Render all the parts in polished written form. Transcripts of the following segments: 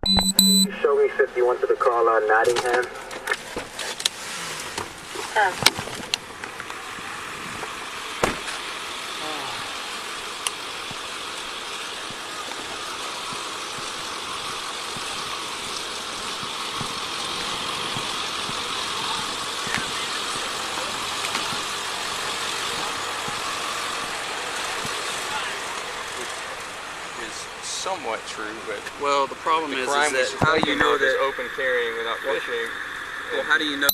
Show me 51 to the call on Nottingham. Somewhat true, but well, the problem is that how do you know that open carrying without fishing? Well, how do you know?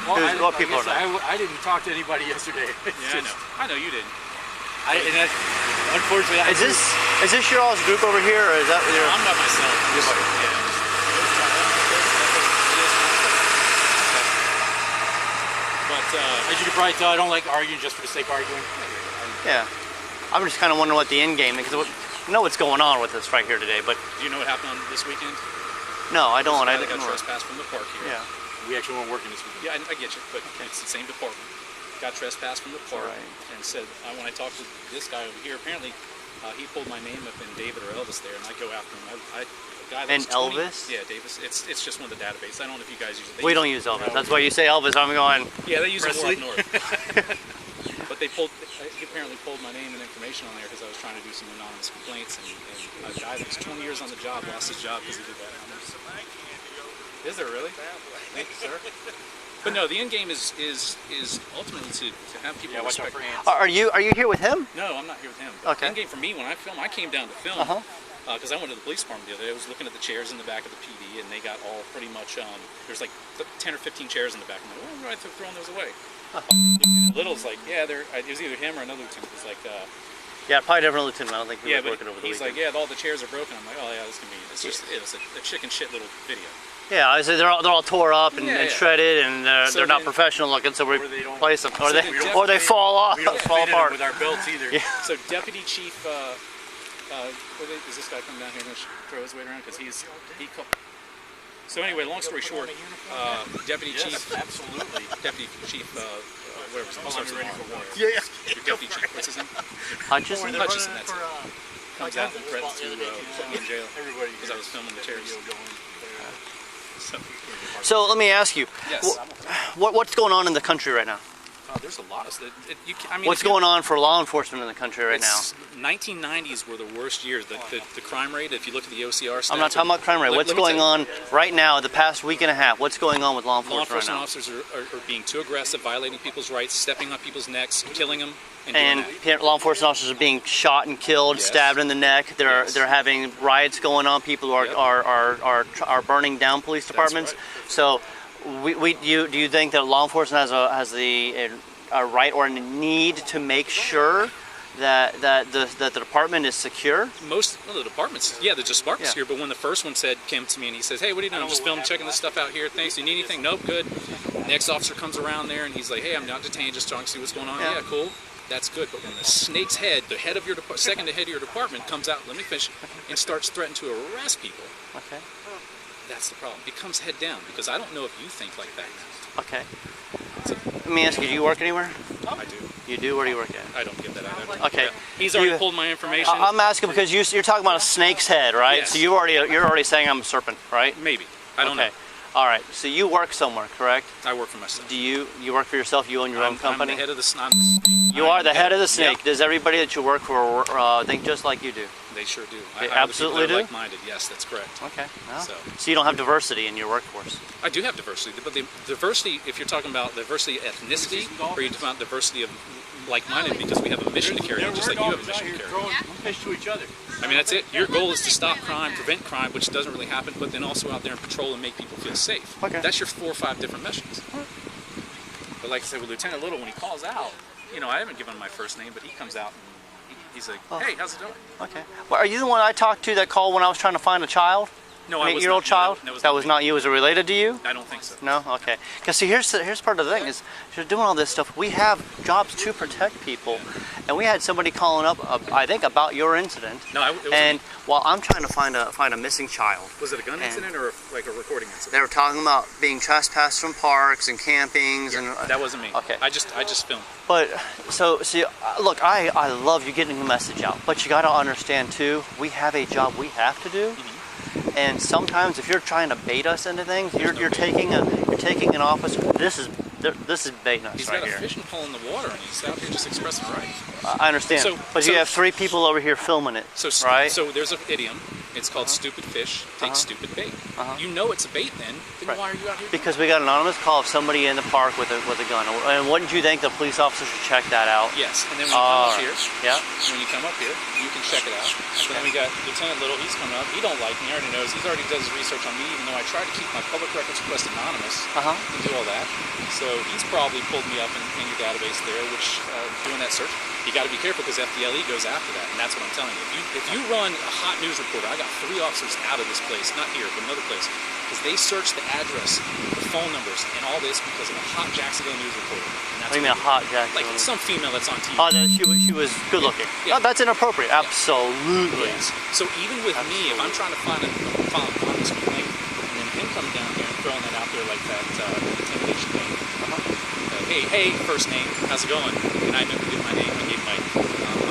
Well, There's a lot of people on I didn't talk to anybody yesterday. Yeah, I know you didn't. Unfortunately, Is this your all's group over here, or is that your? I'm by myself. Yeah. as you can probably tell, I don't like arguing just for the sake of arguing. Yeah. I'm just kind of wondering what the end game is, because I know what's going on with us right here today, but Do you know what happened on this weekend? no, I don't. I They got didn't know. trespassed from the park here. Yeah. We actually weren't working this weekend. Yeah, I get you, but it's the same department. Got trespassed from the park Right. and said, when I talked to this guy over here, apparently he pulled my name up in David or Elvis there, and I go after him. A guy And that's 20 Elvis? Yeah, Davis. It's just one of the databases. I don't know if you guys use it. We don't use Elvis. That's why you say Elvis. I'm going. Yeah, they use it more Presley? up north. But he apparently pulled my name and information on there because I was trying to do some anonymous complaints, and a guy that was 20 years on the job lost his job because he did that. Is there really? Thank you, sir. But no, the end game is ultimately to have people Yeah, watch out respect. for ants. Are you here with him? No, I'm not here with him. Okay. The end game for me, when I film, I came down to film because I went to the police department the other day. I was looking at the chairs in the back of the PD, and they got all pretty much. There's like 10 or 15 chairs in the back. I'm like, oh, right, they're throwing those away. Lieutenant Little's like, yeah, it was either him or another lieutenant. It's like, Yeah, probably different lieutenant. I don't think he yeah, was but working over the he's weekend. like, yeah, all the chairs are broken. I'm like, oh yeah, that's convenient. It's just it's a chicken shit little video. Yeah, I said they're all tore up and, Yeah, and yeah. shredded, and So they're not then- professional looking, so we Or they don't- replace them, or So they they or they fall off, We don't fall fit in apart. with our belts either. Yeah. So Deputy Chief, is this guy come down here and throw his weight around? Because he called. So anyway, long story short, Deputy Chief, Absolutely. Deputy Chief, whatever his name is, I'm ready for war. Yeah, Deputy Chief, what's his name? Hutchison. Hutchison, that's it. Comes out and threatens to put me in jail Everybody because I was filming the chairs. So, So let me ask you, yes. what's going on in the country right now? There's a lot of I mean, What's going on for law enforcement in the country right now? 1990s were the worst years. The crime rate, if you look at the OCR stats. I'm not talking about crime rate. What's going on right now, the past week and a half? What's going on with law Law enforcement right enforcement now? officers are being too aggressive, violating people's rights, stepping on people's necks, killing them, and And doing that. law enforcement officers are being shot and killed, Yes. stabbed in the neck. They're having riots going on. People are Yep. are burning down police departments. right. So, do you think that law enforcement has a right or a need to make sure that the department is secure? The departments, the department's here, but when the first one came to me and he says, hey, what are you doing? I'm just filming, checking this stuff out here. Thanks. Do you need anything? Nope, good. Next officer comes around there and he's like, hey, I'm not detained, just trying to see what's going on. Yeah. Yeah, cool. That's good. But when the snake's head, the head of your second head of your department comes out, let me finish, and starts threatening to arrest people, Okay. that's the problem. It comes head down because I don't know if you think like that. Okay. Let me ask you, do you work anywhere? I do. You do? Where do you work at? I don't get that out. Okay. He's already You- pulled my information. I'm asking because you're talking about a snake's head, right? Yes. So you're already saying I'm a serpent, right? Maybe. I don't Okay. know. All right. So you work somewhere, correct? I work for myself. Do you work for yourself? You own your own company? I'm the head of the snake. You are the head of the snake. Yep. Does everybody that you work for think just like you do? They sure do. They I hire the absolutely people that are do? like-minded. Yes, that's correct. Okay. Well, So- so you don't have diversity in your workforce. I do have diversity, but the diversity, if you're talking about diversity of ethnicity, or you're talking about diversity of like-minded, because we have a mission to carry out, just like you have a mission to carry out. Fish to each other. I mean, that's it. Your goal is to stop crime, prevent crime, which doesn't really happen, but then also out there and patrol and make people feel safe. Okay. That's your 4 or 5 different missions. But like I said, with Lieutenant Little, when he calls out, I haven't given him my first name, but he comes out and he's like, hey, how's it going? Okay. Well, are you the one I talked to that called when I was trying to find a child? No, An I was 8-year-old not. child? No, That was not you. Was it related to you? I don't think so. No? Okay. Because see, here's part of the thing is, you're doing all this stuff. We have jobs to protect people, and we had somebody calling up, I think, about your incident. No, it wasn't And me. while I'm trying to find a missing child, Was it a gun and- incident or like a recording incident? they were talking about being trespassed from parks and campings and. That wasn't me. Okay. I just filmed. But so see, look, I love you getting the message out, but you got to understand too. We have a job we have to do. And sometimes, if you're trying to bait us into things, you're taking an officer. This is baiting us He's right got a here. fishing pole in the water, and he's out here just expressing rights. I understand, So- but so- you have 3 people over here filming it, So, right? So there's an idiom. It's called "stupid fish take stupid bait." You know it's a bait, then Right. why are you out here? Because we got an anonymous call of somebody in the park with a gun, and wouldn't you think the police officer should check that out? Yes, and then when you come up here, Yeah. you can check it out. So then we got Lieutenant Little. He's coming up. He don't like me. He already knows. He's already does his research on me, even though I try to keep my public records request anonymous and do all that. So he's probably pulled me up in your database there, which doing that search. You got to be careful because FDLE goes after that, and that's what I'm telling you. If you run a hot news reporter, I got 3 officers out of this place, not here, but another place, because they searched the address, the phone numbers, and all this because of a hot Jacksonville news reporter. And that's What do you mean a hot Jacksonville? Like some female that's on TV. Oh, she was good looking. Yeah. Oh, that's inappropriate. Absolutely. Yes. So even with me, if I'm trying to file an anonymous complaint, and then him coming down here and throwing that out there like that intimidation thing. Hey, first name, how's it going? And I never did my name. I gave my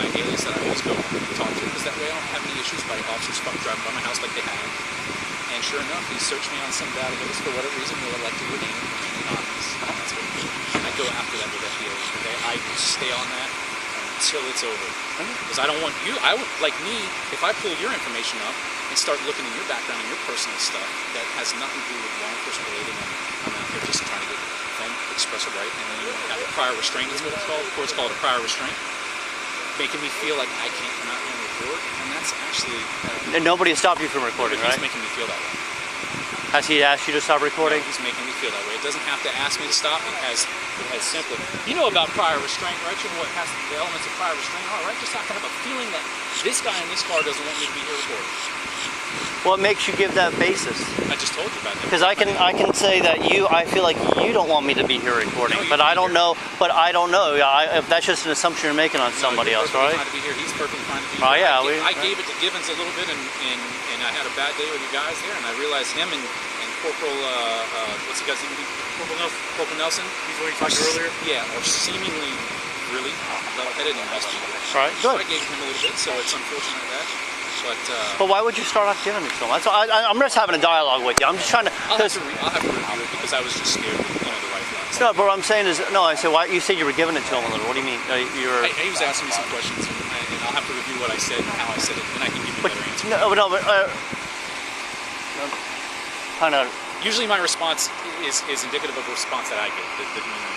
alias that I always go talk to, because that way I don't have any issues by officers driving by my house like they have. And sure enough, he searched me on some database for whatever reason. They would like to remain anonymous. And that's what he did. I go after that with FDA. Okay, I stay on that until it's over. Because I don't want you. I would like me if I pull your information up and start looking in your background and your personal stuff that has nothing to do with law enforcement related. I'm out here just trying to get express a right, and then you have a prior restraint is what it's called. The court's called a prior restraint, making me feel like I can't come out here and record, and that's actually And nobody has stopped you from recording, he's right? making me feel that way. Has he asked you to stop recording? No, he's making me feel that way. It doesn't have to ask me to stop. It has simply, you know about prior restraint, right? You know what has the elements of prior restraint are, right? Just I have a feeling that this guy in this car doesn't want me to be here recording. What makes you give that basis? I just told you about that. Because I can say that I feel like you don't want me to be here recording, No, but I don't know. But I don't know. If that's just an assumption you're making on somebody else, right? He's perfectly fine to be here. He's perfectly fine to be Oh here. yeah, I gave it to Givens a little bit, and I had a bad day with you guys there, and I realized him and Corporal what's the guy's name? Corporal Nelson. He's what you talked earlier? Yeah, are seemingly really level-headed and nice people. Right. So Good. I gave him a little bit, so it's unfortunate that. But why would you start off giving it to him? I'm just having a dialogue with you. I'm just trying to. I'll have to review it because I was just scared with the rifle. No, but what I'm saying is, no. I said, why? You said you were giving it to him a little. What do you mean? He was asking me some questions, and I'll have to review what I said and how I said it, and I can give you a better answer. Kind of. Usually my response is indicative of a response that I get.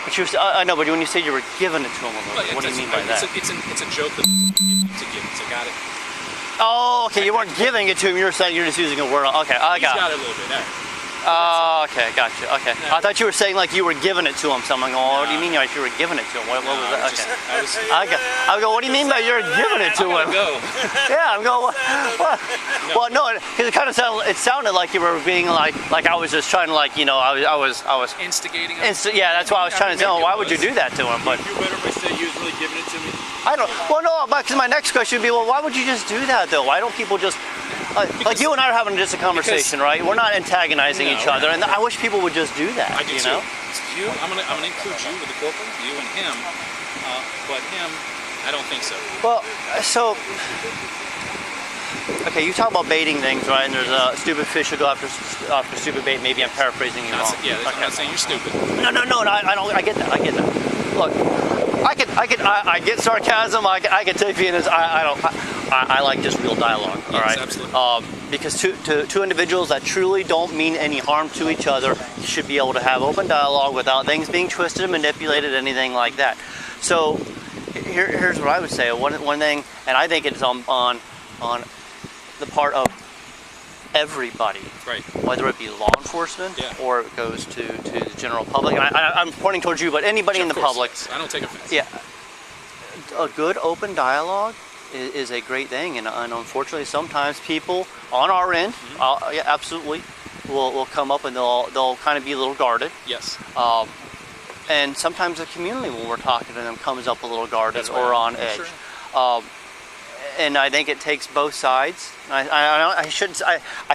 But I know, but when you say you were giving it to him a little, what do you mean by that? It's a joke that to give. So got it. Oh, okay. You weren't giving it to him. You're saying you're just using a word. Okay, I got it. He's got it a little bit. Oh, okay, gotcha. Okay, I thought you were saying like you were giving it to him. So I'm like, oh, what do you mean like you were giving it to him? What was that? Okay. I go. What do you mean by you're giving it to him? Go. Yeah, I'm going. What? Well, no, because it kind of sounded like you were being like I was just trying to I was Instigating. Yeah, that's why I was trying to tell him. Why would you do that to him? But You better if I said you was really giving it to me. I don't. Well, no, because my next question would be, well, why would you just do that though? Why don't people just like you and I are having just a conversation, right? We're not antagonizing each other, and I wish people would just do that. I do you too. know? I'm gonna include you with the corporal, you and him, but him, I don't think so. Well, so okay, you talk about baiting things, right? And there's a stupid fish who go after stupid bait. Maybe I'm paraphrasing you wrong. I'm not saying you're stupid. No, I don't. I get that. Look, I get sarcasm. I get takiness. I like just real dialogue. All right. Absolutely. Because two individuals that truly don't mean any harm to each other should be able to have open dialogue without things being twisted and manipulated, anything like that. So here's what I would say. One thing, and I think it's on the part of everybody, right? Whether it be law enforcement or it goes to the general public. And I'm pointing towards you, but anybody in the public. I don't take offense. Yeah, a good open dialogue is a great thing, and unfortunately, sometimes people on our end, absolutely, will come up and they'll kind of be a little guarded. Yes. And sometimes the community, when we're talking to them, comes up a little guarded or on edge. Sure. And I think it takes both sides. I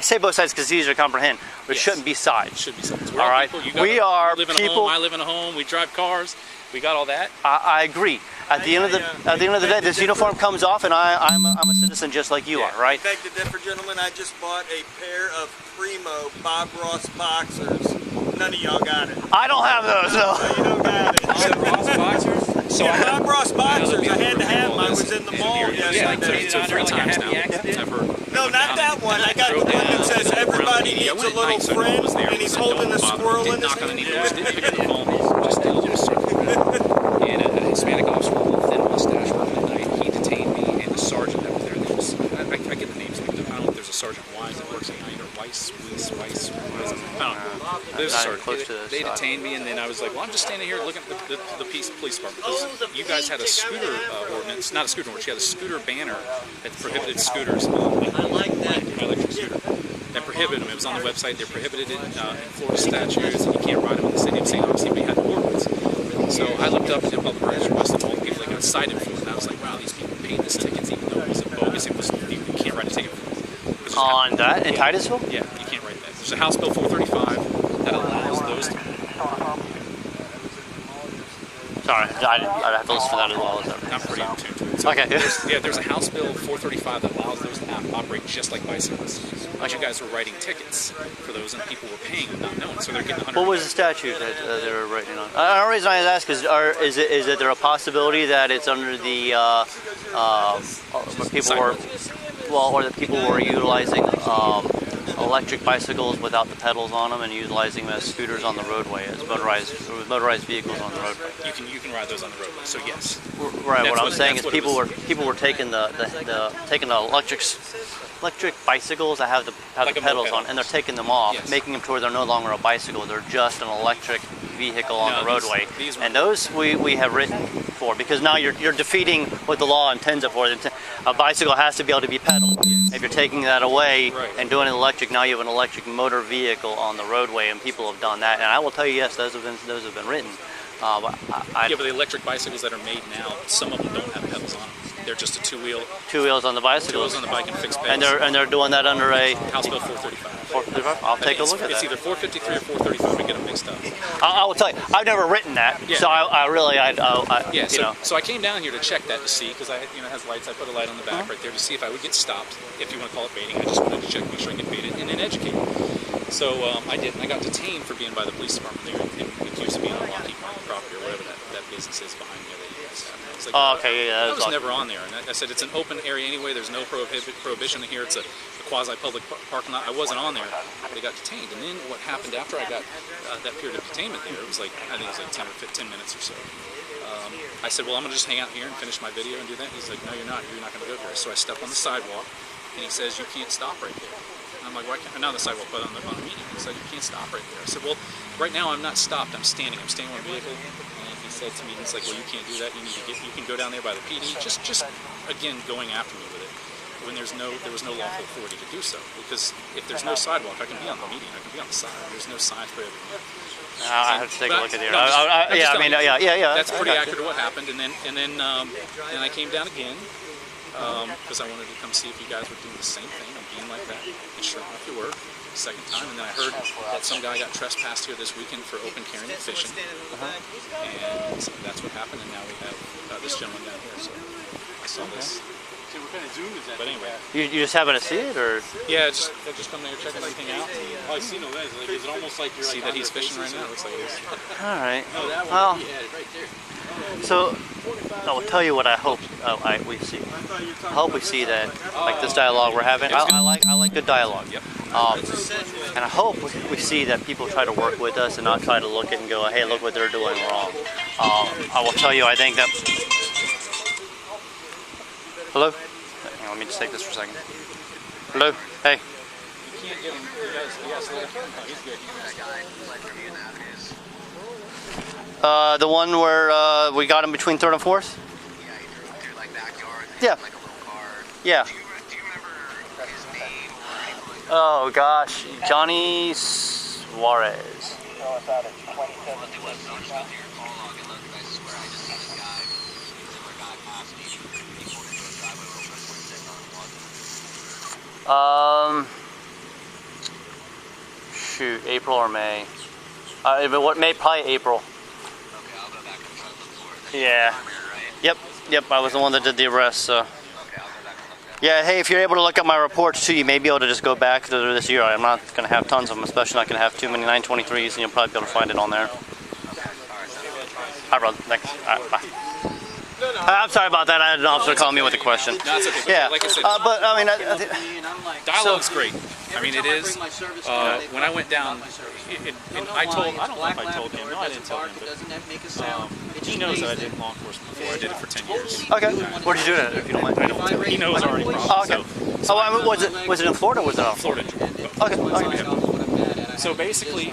say both sides because it's easier to comprehend, but it shouldn't be sides. It should be sides. All right. We are people. I live in a home. We drive cars. We got all that. I agree. At the end of the day, this uniform comes off, and I'm a citizen just like you are, right? I beg to differ, gentlemen. I just bought a pair of primo Bob Ross boxers. None of y'all got it. I don't have those, no. So you don't got it. Bob Ross boxers? So Bob Ross boxers. I had to have them. I was in the mall yesterday. No, not that one. I got the one that says everybody needs a little friend, and he's holding a squirrel in his hand. And a Hispanic officer with a thin mustache working at night, he detained me and the sergeant that was there. I get the names. I don't know if there's a Sergeant Wise that works at night or Weiss. I don't know. there's a not story. close to this. They detained me, and then I was like, well, I'm just standing here looking at the police department because you guys had a scooter ordinance, not a scooter ordinance. You had a scooter banner that prohibited scooters. I like that. Electric scooter. That prohibited them. It was on the website. They prohibited it in Florida statutes, and you can't ride them in the city of St. Augustine. But you had the ordinance. So I looked up the public records request of all the people that got cited for it, and I was like, wow, these people paid this tickets even though it was bogus. It was you can't write a ticket for it. On that in Titusville? Yeah, you can't write that. There's a House Bill 435 that allows those to. Sorry, I'd have to listen to that as well. I'm pretty in tune to it. So Okay. there's a House Bill 435 that allows those to operate just like bicycles. But you guys were writing tickets for those, and people were paying them not knowing, so they're getting 100. What was the statute that they were writing on? The reason I ask is it there a possibility that it's under the people were or that people were utilizing electric bicycles without the pedals on them and utilizing them as scooters on the roadway, as motorized vehicles on the roadway. You can ride those on the roadway. So yes. Right. What I'm saying is people were taking the electric bicycles that have the Like a pedals moped. on, and they're taking them off, Yes. making them to where they're no longer a bicycle. They're just an electric vehicle on the roadway. these And those we have written for, because now you're defeating what the law intends it for. A bicycle has to be able to be pedaled. Yes. If you're taking that away Right. and doing it electric, now you have an electric motor vehicle on the roadway, and people have done that. And I will tell you, yes, those have been written. But Yeah, but the electric bicycles that are made now, some of them don't have pedals on them. They're just a two wheels on on the bicycles, the bike and fixed pedals. and they're doing that under a House Bill 435. 435. I'll take a look at It's that. either 453 or 435. We get them mixed up. I will tell you, I've never written that, Yeah. so I really, Yeah, you know. so I came down here to check that to see, because it has lights. I put a light on the back right there to see if I would get stopped, if you want to call it baiting. I just wanted to check, make sure I get baited, and then educate. So I did, and I got detained for being by the police department there and accused of being on Lockheed Martin property or whatever that business is behind me that you guys have. And I was like, Oh, okay, yeah, I was never on there, and I said it's an open area anyway. There's no prohibition here. It's a quasi-public parking lot. I wasn't on there, but I got detained. And then what happened after I got that period of detainment there? It was like I think it was like 10 minutes or so. I said, well, I'm gonna just hang out here and finish my video and do that. He's like, no, you're not. You're not gonna go here. So I stepped on the sidewalk, and he says, you can't stop right there. And I'm like, why can't? Not on the sidewalk, but on the median. He said, you can't stop right there. I said, well, right now I'm not stopped. I'm standing. I'm staying on a vehicle. And he said to me, he's like, well, you can't do that. You need to you can go down there by the PD. Just again, going after me with it. When there was no lawful authority to do so, because if there's no sidewalk, I can be on the median, I can be on the side. There's no sign prohibiting me. I have to take a look at it. No, Yeah. That's pretty accurate to what happened, and then I came down again because I wanted to come see if you guys were doing the same thing. I'm being like that, and sure enough, you were. Second time, and then I heard that some guy got trespassed here this weekend for open carrying and fishing, and so that's what happened. And now we have this gentleman down here. So I saw this. What kind of Zoom is that? But anyway. You just happen to see it, or? Yeah, just come there, checking everything out. Oh, I see no lens. Like, is it almost like you're See like that he's fishing right now? Looks like it is. All right. No, that one. Well, Yeah, right there. so I will tell you what I hope we see. I hope we see that, like this dialogue we're having. I like good dialogue. Yep. And I hope we see that people try to work with us and not try to look at and go, hey, look what they're doing wrong. I will tell you, I think that. Hello? Hang on, let me just take this for a second. Hello? Hey. The one where we got him between 3rd and 4th? Yeah. Yeah. Oh gosh, Johnny Suarez. Shoot, April or May? Probably April. Yeah. Yep. I was the one that did the arrest. So. Yeah. Hey, if you're able to look at my reports too, you may be able to just go back to this year. I'm not going to have tons of them, especially not going to have too many 923s, and you'll probably be able to find it on there. Hi, brother. Thanks. All right, bye. I'm sorry about that. I had an officer call me with a question. No, it's okay. Yeah, Like I said, but I mean, dialogue's great. I mean, it is. When I went down, and I don't know if I told him. No, I didn't tell him. But he knows that I did law enforcement before. I did it for 10 years. okay. Where did you do it, if you don't mind? I don't tell him. He knows already. Oh, okay. So I mean, was it in Florida or was it out? Florida. Okay. So basically,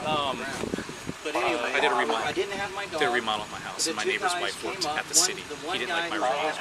But anyway, I did a remodel. I didn't have my dog. Did a remodel at my house, and my neighbor's wife worked at the city. He didn't like my remodel.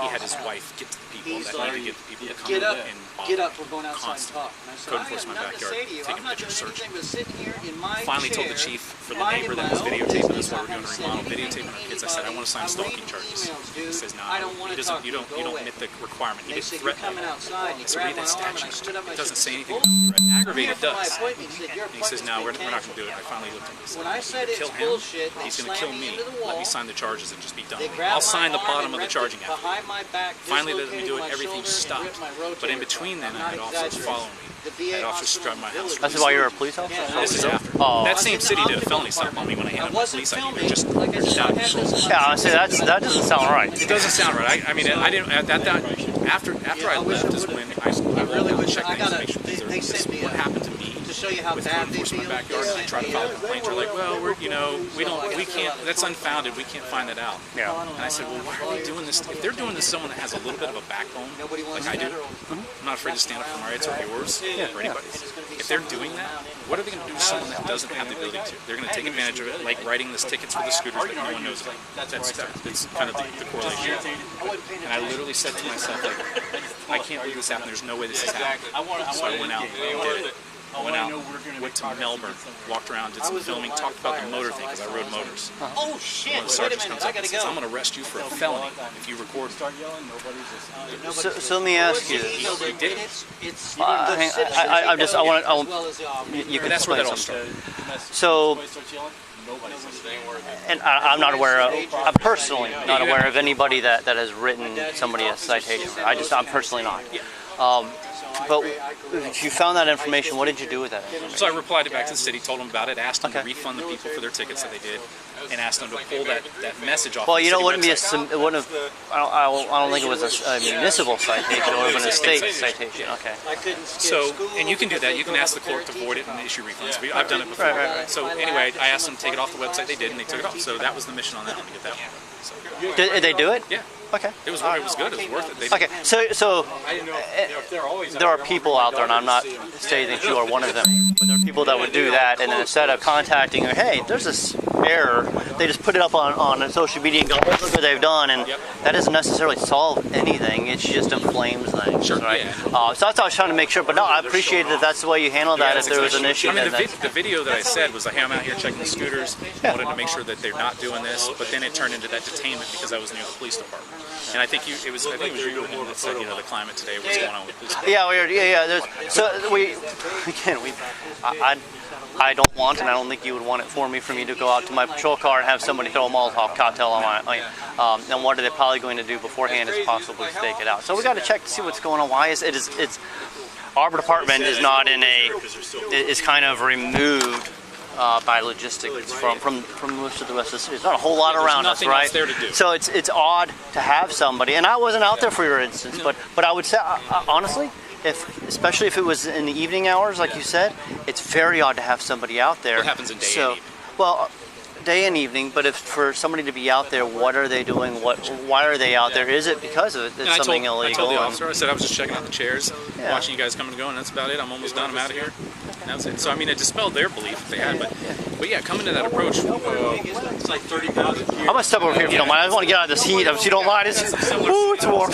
He had his wife get to the people that needed to get the people to come Get up, and get bother up, we're going outside and constantly. talk. And I said, Couldn't I force have my nothing to backyard, say to you. take I'm a not picture, doing search. anything but sitting here in my Finally told the chair, chief for the minding neighbor that my was own videotaping business. us while I we were doing a haven't remodel, said videotaping our kids. I said, I want to sign stalking charges. He says, no, I don't want he to doesn't. talk. You don't Go away. meet the requirement. He They didn't said, you're threaten coming me. outside. You So grabbed read my that arm and I statute. stood up and I It doesn't said, say anything. "Bullshit." Aggravated Here for my does. appointment. He said, "Your And he says, no, we're appointment's not been going to do it. I finally looked at him and said, When I said it's kill him, bullshit, they he's going to kill slammed me me. into the Let wall. me sign the charges and just be done. They grabbed I'll sign my the arm bottom and of the ripped charging it after. behind my back, Finally let me dislocated do it. my Everything shoulder, and stopped. ripped my But in rotator between cuff. then, I'm I not had officers exaggerating. following me. The I VA had officers hospital driving my in the house. village. This is why you're a police officer? Yeah, This is after. Oh. That same city did a optical felony stop on me when I department. handed I my wasn't police ID. filming. They're just Like I said, out I of had control. this- Yeah, I say that doesn't sound right. It doesn't sound right. I mean, I didn't. After I left is when I really went wish checked I things to gotta- make sure they this sent is me what a- happened to me. To show you how With bad code they enforcement in feel. my backyard, and I try to file a complaint. They're like, well, we can't. That's unfounded. We can't find that out. Yeah. And I said, well, why are they doing this? If they're doing this to someone that has a little bit of a backbone, like I do, I'm not afraid to stand up for my rights or yours or anybody's. If they're doing that, what are they going to do to someone that doesn't have the ability to? They're going to take advantage of it, like writing this tickets for the scooters that no one knows about. That's kind of the correlation. And I literally said to myself, like, I can't believe this happened. There's no way this is happening. So I went out and did it. I went out, went to Melbourne, walked around, did some filming, talked about the motor thing because I rode motors. Oh shit! One of the Wait a sergeants minute, comes I up and gotta says, I'm go. going to arrest you for a felony if you record. So let me ask you this. He did it. You can That's where explain that all something. started. So, and I'm not aware of, I'm personally not aware of anybody that has written somebody a citation. I'm personally not. But if you found that information, what did you do with that information? So I replied back to the city, told them about it, asked them to Okay. refund the people for their tickets that they did, and asked them to pull that message off. Well, the you know, it city wouldn't be website. it wouldn't have. I don't think it was a municipal citation. It would have been a state citation. Okay. So, and you can do that. You can ask the clerk to void it and issue refunds. I've done it before. Right. So anyway, I asked them to take it off the website. They did, and they took it off. So that was the mission on that one, to get that one. So, Did they do it? yeah, Okay. it was good. It was worth it. They Okay. So there are people out there, and I'm not saying that you are one of them, but there are people that would do that, and then instead of contacting her, hey, there's this error, they just put it up on social media and go, oh, look what they've done, and that doesn't necessarily solve anything. It just inflames things, Sure, right? yeah. So that's what I was trying to make sure. But no, I appreciate that that's the way you handle that. Yeah, If there was an issue, I mean, then the video that I said was like, hey, I'm out here checking the scooters. I wanted to make sure that they're not doing this, but then it turned into that detainment because I was near the police department. And I think it was you that said, the climate today was going on with police. I don't want, and I don't think you would want it for me to go out to my patrol car and have somebody throw a Molotov cocktail on my. And what are they probably going to do beforehand is possibly stake it out. So we got to check to see what's going on. Why it's our department is not is kind of removed by logistics from most of the rest of the city. There's not a whole lot around us, nothing right? else there to do. So it's odd to have somebody, and I wasn't out there for your instance, but I would say honestly, especially if it was in the evening hours, like you said, it's very odd to have somebody out there. What happens in day and evening? Well, day and evening, but if for somebody to be out there, what are they doing? Why are they out there? Is it because of it? It's something illegal? I told the officer, I said I was just checking out the chairs, Yeah. watching you guys come and go, and that's about it. I'm almost done. I'm out of here. And that was it. So I mean, it dispelled their belief if they had, but yeah, coming to that approach. It's like 30,000 I'm gonna step over here if you don't mind. I just want to get out of this heat. If you don't mind, it's warm.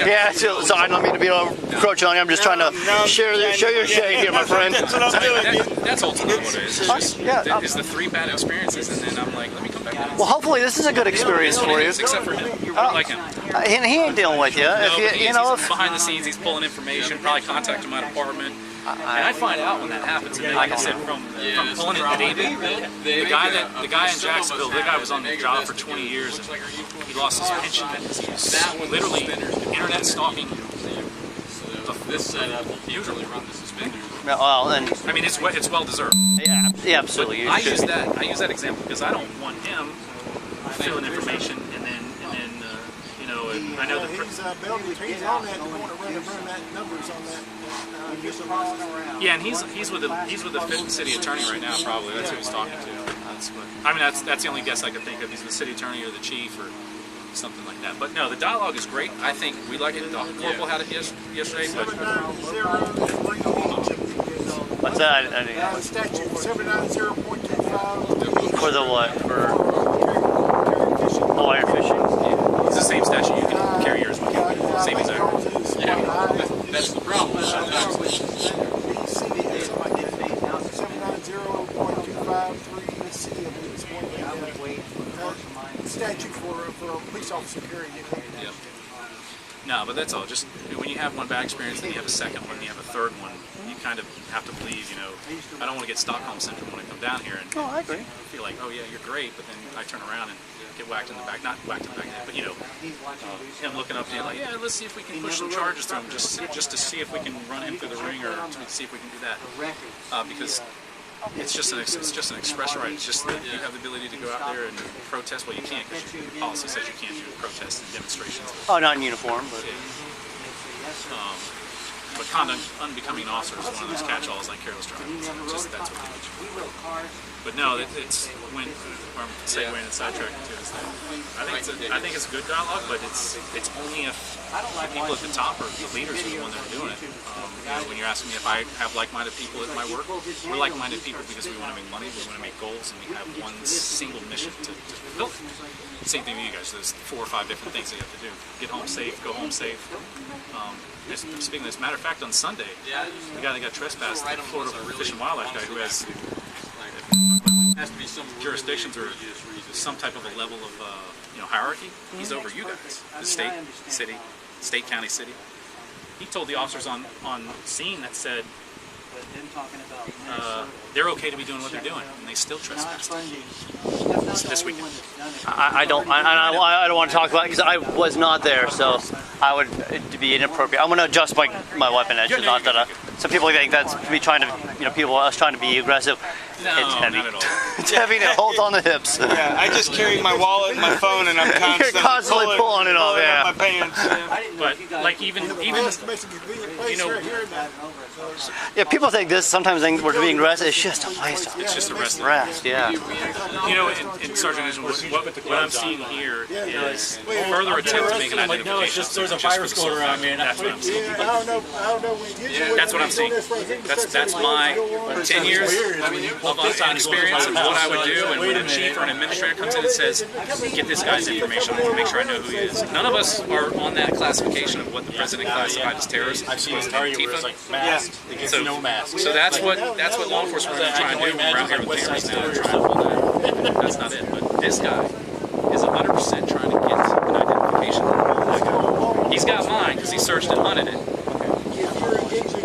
Yeah, so I don't mean to be encroaching on you. I'm just trying to share your shade here, my friend. That's what I'm doing. That's ultimately what it is. It's just, Yeah. it's the 3 bad experiences, and then I'm like, let me come back. Well, hopefully this is a good experience for you. Except for him. I like him. He ain't dealing with you. No, If but you know, he's behind the scenes, he's pulling information, probably contacting my department. And I find out when that happens. And then, like I said, from pulling it David, the guy in Jacksonville, the guy was on the job for 20 years, and he lost his pension because he was literally internet stalking. This setup usually run the suspenders. well, and I mean, it's well deserved. yeah, absolutely. You I should. use that example because I don't want him filling information and then and I know that. He's on that. You want to run that numbers on that. Yeah, and he's with the city attorney right now. Probably that's who he's talking to. That's the only guess I could think of. He's the city attorney or the chief or something like that. But no, the dialogue is great. I think we like it. The corporal had it yesterday. But So statute 790.25. for the what? For wire fishing? It's the same statute. You can carry yours with you. Same exact. That's the problem. Sometimes statute for a police officer carrying it. Yep. No, but that's all. Just when you have one bad experience, then you have a second one, you have a third one. You kind of have to believe, you know, I don't want to get Stockholm syndrome when I come down here and I agree. feel like, oh yeah, you're great, but then I turn around and get whacked in the back, not whacked in the back, but you know, him looking up to you like, yeah, let's see if we can push some charges through him, just to see if we can run him through the ring or to see if we can do that, because it's just an express right. It's just that you have the ability to go out there and protest. Well, you can't because your policy says you can't do protests and demonstrations. Oh, not in uniform, but. But conduct unbecoming an officer is one of those catch-alls like careless driving. Just that's what they do. But no, it's when I'm segueing and sidetracking to is that I think it's a good dialogue, but it's only if the people at the top or the leaders are the one that are doing it. You know, when you're asking me if I have like-minded people at my work, we're like-minded people because we want to make money, we want to make goals, and we have one single mission to fulfill. Same thing with you guys. There's 4 or 5 different things that you have to do. Get home safe, go home safe. Speaking of this, matter of fact, on Sunday, the guy that got trespassed, the Florida Fish and Wildlife guy who has jurisdictions or some type of a level of hierarchy, he's over you guys. The state, city, state, county, city. He told the officers on scene that said they're okay to be doing what they're doing, and they still trespassed. This weekend. I don't want to talk about it because I was not there, so I would it'd be inappropriate. I'm going to adjust my weapon edge. Not that some people think that's me trying to, us trying to be aggressive. No, it's heavy. not at all. It's heavy and it holds on the hips. Yeah, I just carry my wallet and my phone, and I'm You're constantly pulling it off. Yeah. my pants. But like even Yeah, people think this. Sometimes think we're being aggressive. It's just a waste of it's just a rest. Yeah. In Sergeant Anderson, what I'm seeing here is further attempt to make an identification. No, it's just there's a virus going around, man. That's what I'm seeing. I don't know. That's what I'm seeing. That's my 10 years of experience of what I would do, and when a chief or an administrator comes in and says, get this guy's information, I want to make sure I know who he is. None of us are on that classification of what the president classified as terrorists. I've seen Ontario where it's like masked, it gets no mask. So that's what law enforcement is trying to do when we're out here with cameras now. They're trying to pull that. That's not it. But this guy is 100% trying to get an identification. He's got mine because he searched and hunted it.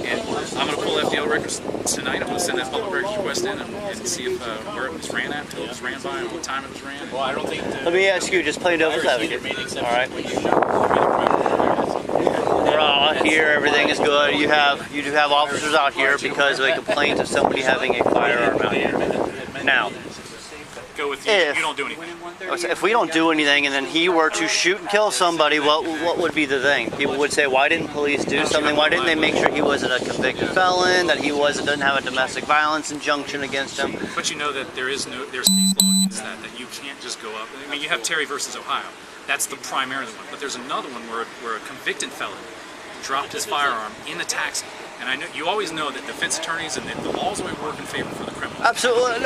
And I'm going to pull FDL records tonight. I'm going to send that public records request in and see if where it was ran at, who it was ran by, and what time it was ran. Well, I don't think. Let me ask you, just playing devil's advocate. All right. We're all out here. Everything is good. You do have officers out here because of a complaint of somebody having a firearm out here. Now, go with you. You don't do anything. If we don't do anything and then he were to shoot and kill somebody, what would be the thing? People would say, why didn't police do something? Why didn't they make sure he wasn't a convicted felon, that he doesn't have a domestic violence injunction against him? But you know that there's case law against that you can't just go up. I mean, you have Terry versus Ohio. That's the primary one. But there's another one where a convicted felon dropped his firearm in a taxi. And I know you always know that defense attorneys and the laws always work in favor for the criminal. Absolutely.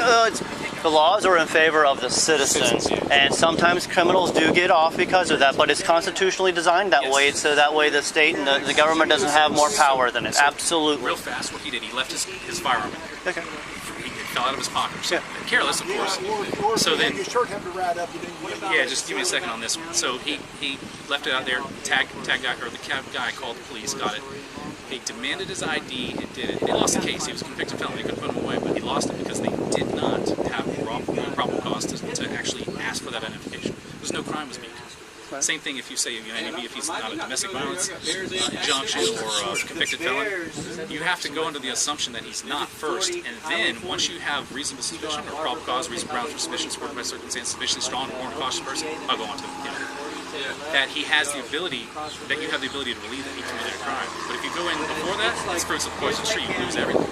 The laws are in favor of the citizens, and sometimes criminals do get off because of that, but it's constitutionally designed that way, so that way the state and the government doesn't have more power than it. Absolutely. Real fast, what he did, he left his firearm in there. Okay. It fell out of his pocket or something. Careless, of course. So then, yeah, just give me a second on this one. So he left it out there, tagged guy, or the cab guy called the police, got it. They demanded his ID, it did it. They lost the case. He was a convicted felon. They couldn't put him away, but he lost it because they did not have probable cause to actually ask for that identification. There's no crime was being committed. Same thing if you say if he's not a domestic violence injunction or a convicted felon, you have to go under the assumption that he's not first, and then once you have reasonable suspicion or probable cause, reasonable grounds for suspicion, supported by circumstances sufficiently strong to warrant a cautious person, I'll go on to that he has the ability, that you have the ability to believe that he committed a crime. But if you go in before that, it's fruits of poison tree, you lose everything.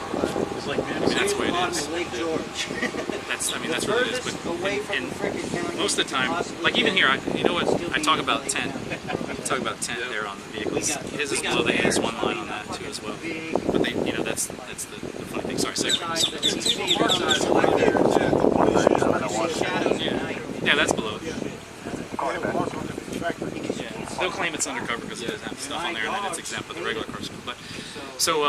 I mean, that's the way it is. That's what it is. But and most of the time, like even here, you know what? I talk about 10 talk about tent there on the vehicles. His is below the AS1 line on that too as well. But they, you know, that's the funny thing. Sorry, segue. Yeah, that's below it. Yeah, they'll claim it's undercover because it doesn't have stuff on there, and then it's exempt with the regular cars. But so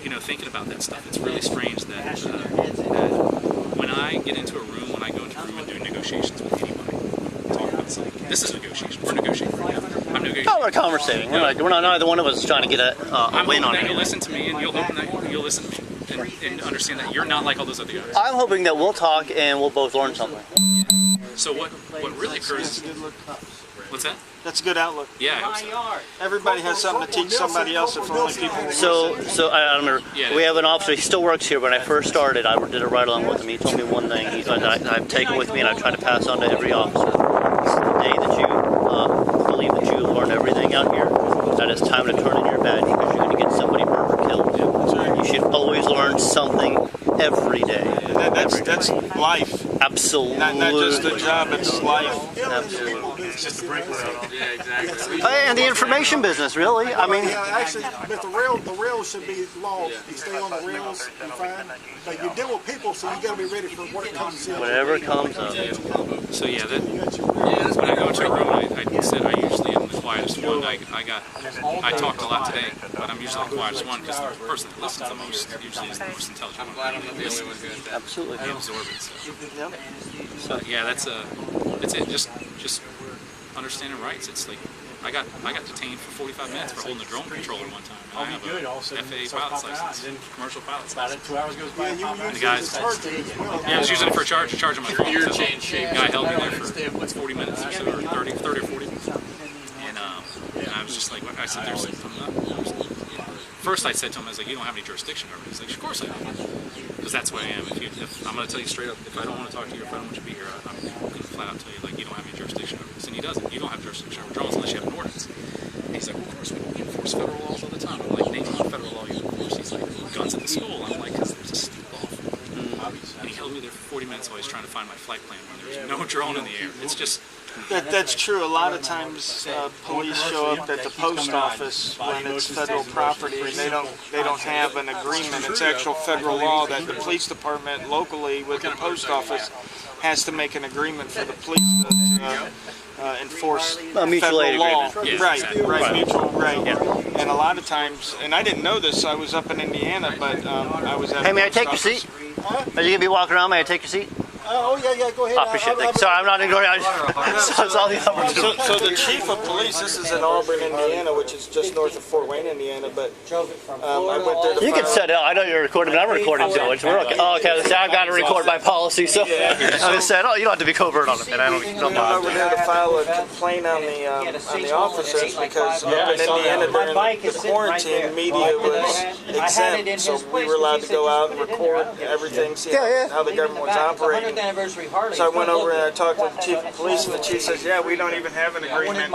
you know, thinking about that stuff, it's really strange that when I get into a room, when I go into a room and do negotiations with anybody, talk about something. This is negotiation. We're negotiating right now. I'm negotiating. Oh, we're conversating. We're not neither one of us is trying to get a win on it. You'll listen to me, and you'll open that. You'll listen to me and understand that you're not like all those other guys. I'm hoping that we'll talk and we'll both learn something. So what really occurs? What's that? That's a good outlook. Yeah, I hope so. Everybody has something to teach somebody else if only people will So I remember Yeah. we have an officer. He still works here. When I first started, I did a ride along with him. He told me one thing. I've taken with me, and I try to pass on to every officer. The day that you believe that you have learned everything out here, that it's time to turn in your badge because you're going to get somebody murdered or killed. You should always learn something every day. That's life. Absolutely. Not just a job, it's life. Absolutely. It's just a break road. Yeah, exactly. And the information business, really. I mean, Yeah, actually, but the rails should be logged. You stay on the rails, you're fine. But you deal with people, so you got to be ready for what comes in. whatever comes up. So yeah, when I go into a room, I said I usually am the quietest one. I talked a lot today, but I'm usually the quietest one because the person that listens the most usually is the most intelligent one. I'm glad I'm not the only one doing that. Absolutely. They absorb it. Yep. So yeah, that's it. Just understanding rights. It's like I got detained for 45 minutes for holding a drone controller one time. And I have a FAA pilot's license, commercial pilot's license. 2 hours goes by. And the guys, I was using it for charging my phone. Your So chain shake. the guy held me there for 40 minutes or so, or 30 or 40 minutes. And I was just like, I said, there's first I said to him, I was like, you don't have any jurisdiction over me. He's like, of course I do. Because that's what I am. If I'm going to tell you straight up, if I don't want to talk to you, or if I don't want you to be here, I'm going to flat out tell you, like, you don't have any jurisdiction over this. And he doesn't. You don't have jurisdiction over drones unless you have an ordinance. And he's like, well, of course, we enforce federal laws all the time. I'm like, name one federal law you enforce. He's like, guns at the school. I'm like, because there's a state law for it. And he held me there for 40 minutes while he's trying to find my flight plan when there's no drone in the air. It's just... That's true. A lot of times police show up at the post office when it's federal property and they don't have an agreement. It's actual federal law that the police department locally with the post office has to make an agreement for the police to enforce A mutual aid federal law. agreement. Yeah, Right, exactly. right, mutual, right. Yeah. And a lot of times, and I didn't know this, I was up in Indiana, but I was at Hey, a may I post take your office. seat? Are you going to be walking around? May I take your seat? Oh, yeah, go ahead. I appreciate that. Sorry, I'm not ignoring it. So it's all the opportunity. So the chief of police, this is in Auburn, Indiana, which is just north of Fort Wayne, Indiana, but I went there to You can file- set it. I know you're recording, but I'm recording too. We're okay. Oh, okay. So I've got to record by policy, so I just said, oh, you don't have to be covert on it, man. I don't went over there to file a complaint on the officers because up in Indiana during the quarantine, media was exempt, so we were allowed to go out and record everything, see how the government was operating. So I went over and I talked to the chief of police, and the chief says, "Yeah, we don't even have an agreement.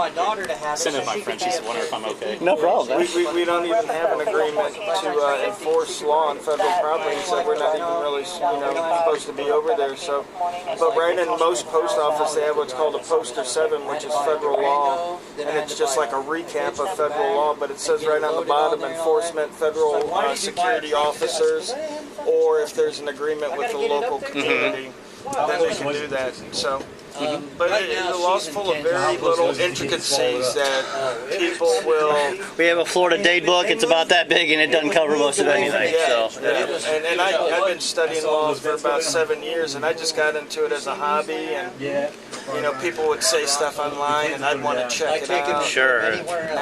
Send in my friend. She's wondering if I'm okay. No problem. We don't even have an agreement to enforce law on federal property, so we're not even really supposed to be over there. So, but right in most post office they have what's called a Poster 7, which is federal law, and it's just like a recap of federal law. But it says right on the bottom, enforcement, federal security officers, or if there's an agreement with the local community, then they can do that. So. But the law's full of very little intricacies that people will... We have a Florida date book. It's about that big, and it doesn't cover most of anything. So, And I've been studying law for about 7 years, and I just got into it as a hobby, and people would say stuff online, and I'd want to check it out. sure.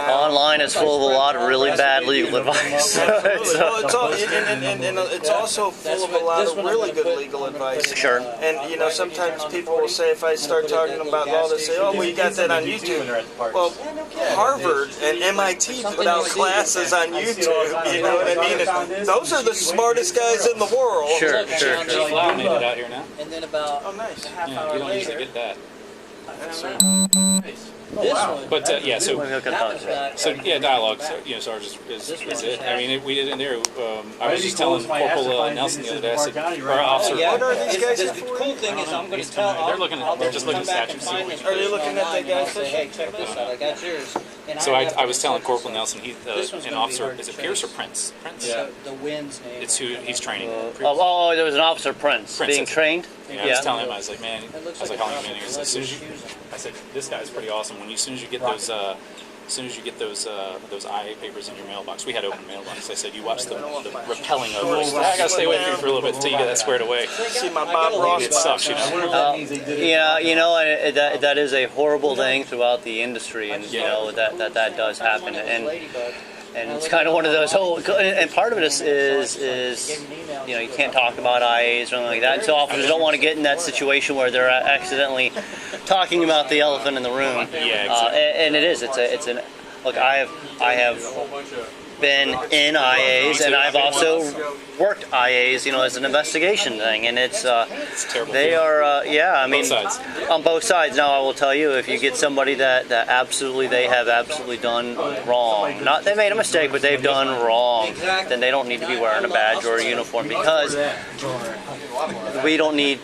Online is full of a lot of really bad legal advice. Well, it's also full of a lot of really good legal advice. Sure. And sometimes people will say, if I start talking about law, they say, "Oh, well, you got that on YouTube." Well, Harvard and MIT put out classes on YouTube. You know what I mean? And those are the smartest guys in the world. Sure. Flower made it out here now. And then about Oh, nice. a half Yeah, hour you don't usually later, get that. I found out. This one, But yeah, so Maybe he'll get that one's done. got. so yeah, dialogue. So, you know, so ours is it. I mean, we did in there. I was just telling Corporal Nelson the other day. I said, or Officer. Yeah, What are these guys the here for? cool thing is I'm going to tell. They're just looking at statutes. Are they looking at that guy's Say, hey, check this out. I got yours. And So have I was to telling check Corporal this Nelson, he's This one's an gonna be officer. hard Is to it Pierce or trace. Prince? Prince. out. The wind's name. It's who he's training. Oh, there was an officer, Prince, Prince, being that's it. trained. Yeah, I was telling him, I was like, man, I It looks was like, like how a long you been here? He said, leather as soon as you, shoes. I said, this guy's pretty awesome. As soon as you get those, those IA papers in your mailbox, we had open mailbox. I said, you watch the repelling of it. I gotta stay away from you for a little bit until you get that squared away. See my Bob Ross. It sucks, you know. Yeah, you know, that is a horrible thing throughout the industry, and you know that does happen, and it's kind of one of those whole. And part of it is you know, you can't talk about IAs or anything like that. So officers don't want to get in that situation where they're accidentally talking about the elephant in the room. Yeah, exactly. And it is. It's an. Look, I have been in IAs, and I've also worked IAs, you know, as an investigation thing, and it's terrible. they are yeah, I mean, Both sides. on both sides. Now I will tell you, if you get somebody that absolutely they have absolutely done wrong, not they made a mistake, but they've done wrong, then they don't need to be wearing a badge or a uniform, because we don't need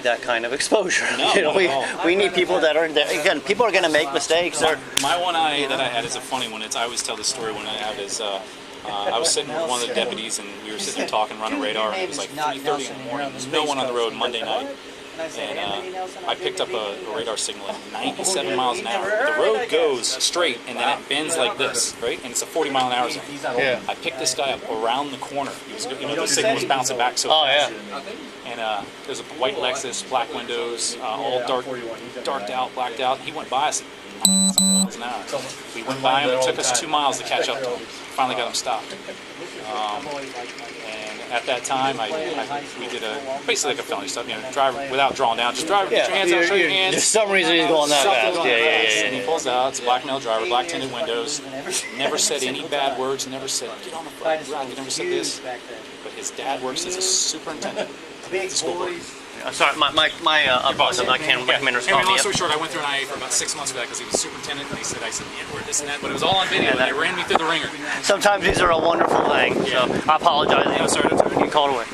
that kind of exposure. No, You know, not at all. we need people that are again, people are going to make mistakes. They're, My one IA that I had is a funny one. I always tell the story when I have is I was sitting with one of the deputies and we were sitting there talking, running radar, and it was like 3:30 in the morning. There was no one on the road Monday night. And I picked up a radar signal at 97 miles an hour. The road goes straight and then it bends like this, right? And it's a 40-mile-an-hour zone. Yeah. I picked this guy up around the corner. He was, you know, the signal was bouncing back so Oh, fast. yeah. And there's a white Lexus, black windows, all darked out, blacked out. He went by us at 90 miles an hour. We went by him. It took us 2 miles to catch up to him. Finally got him stopped. And at that time, we did basically like a felony stop. You know, drive without drawing down. Just drive, get your hands out, show your hands. For some reason he's going that fast. Yeah. And he pulls out. It's a black male driver, black tinted windows. Never said any bad words. Never said get on the front. He never said this. But his dad works as a superintendent at the school board. Sorry, my boss, I can't recommend her. Anyway, long story short, I went through an IA for about 6 months for that because he was superintendent, and I said the N-word, this and that, but it was all on video, and they ran me through the ringer. Sometimes these are a wonderful thing. So I apologize. No, sorry, You called away.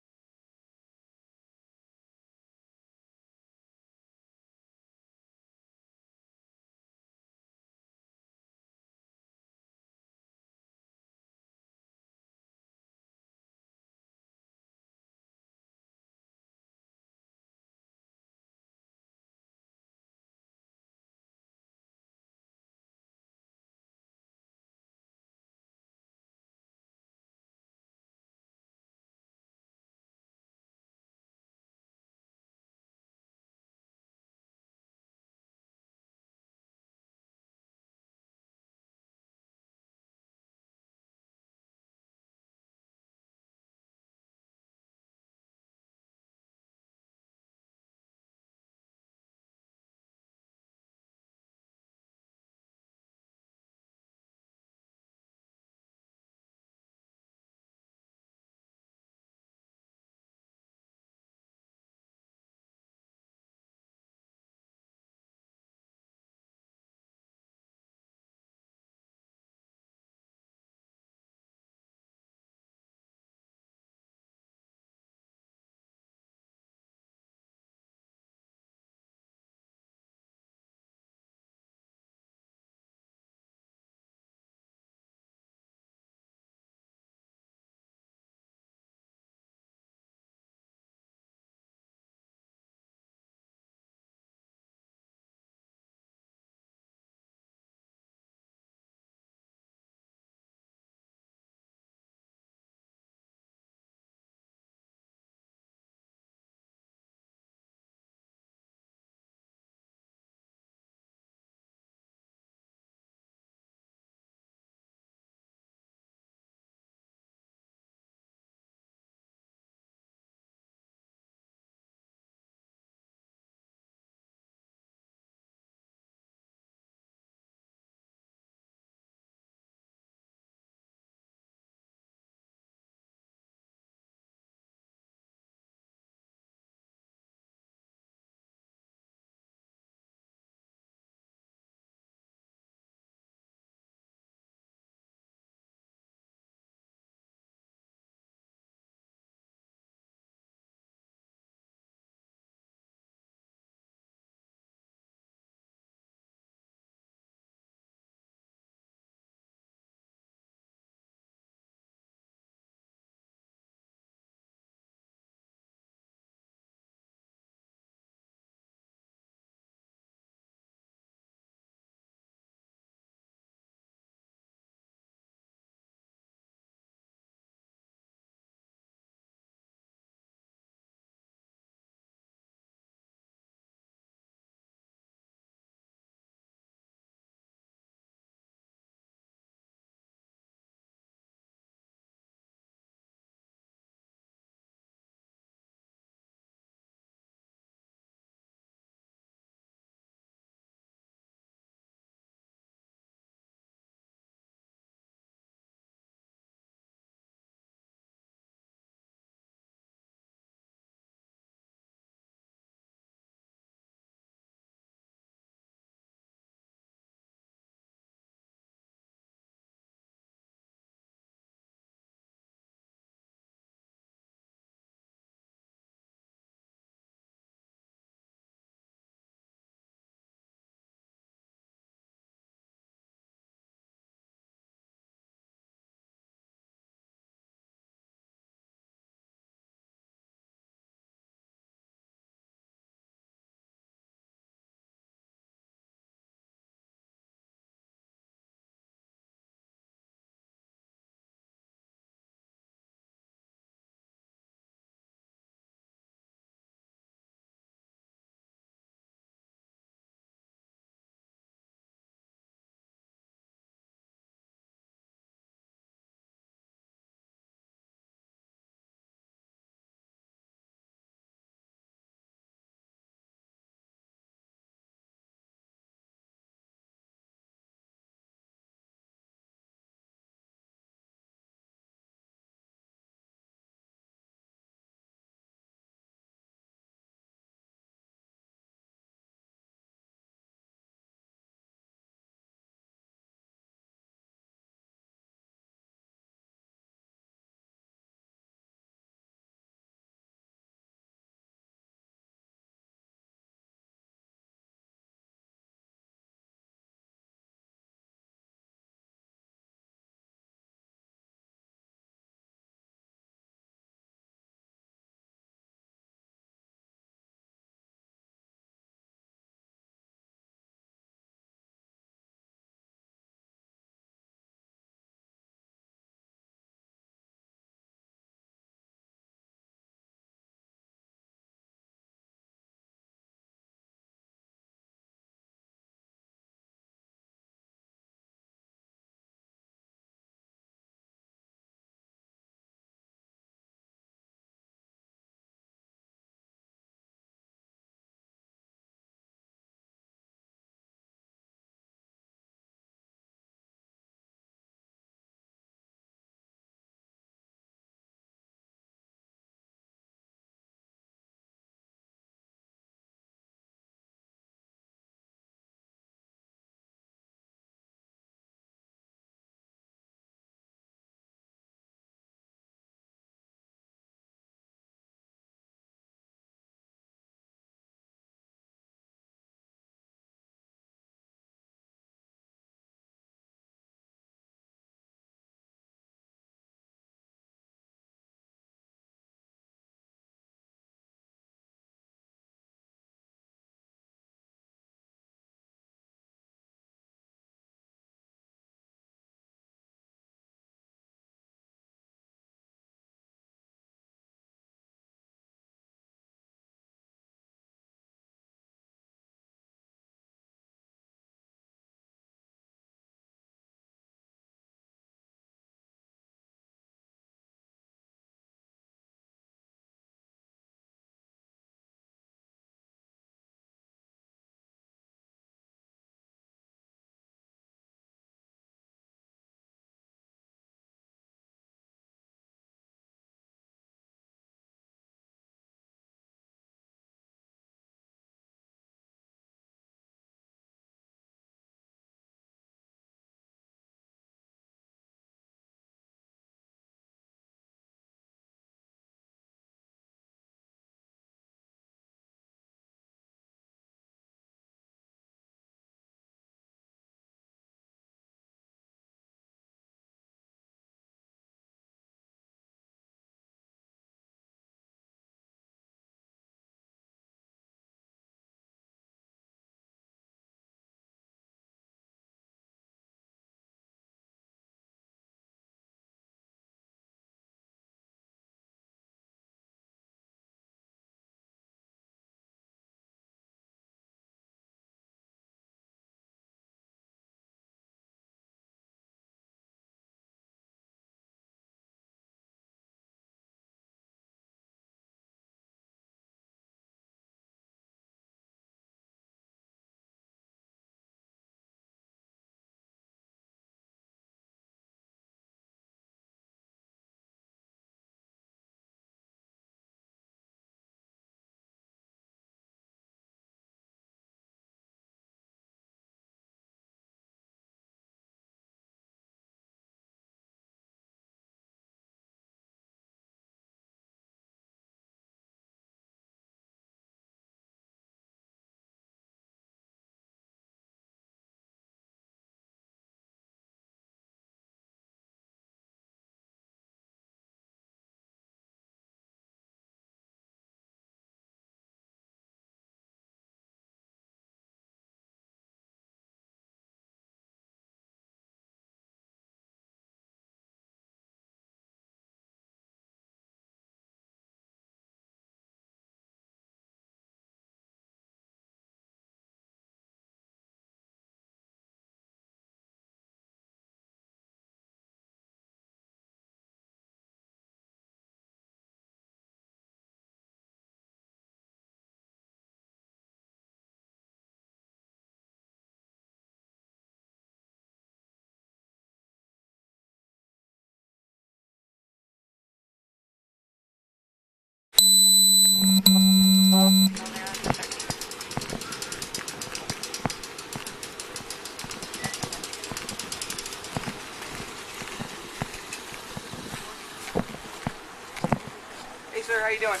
sir. How you doing?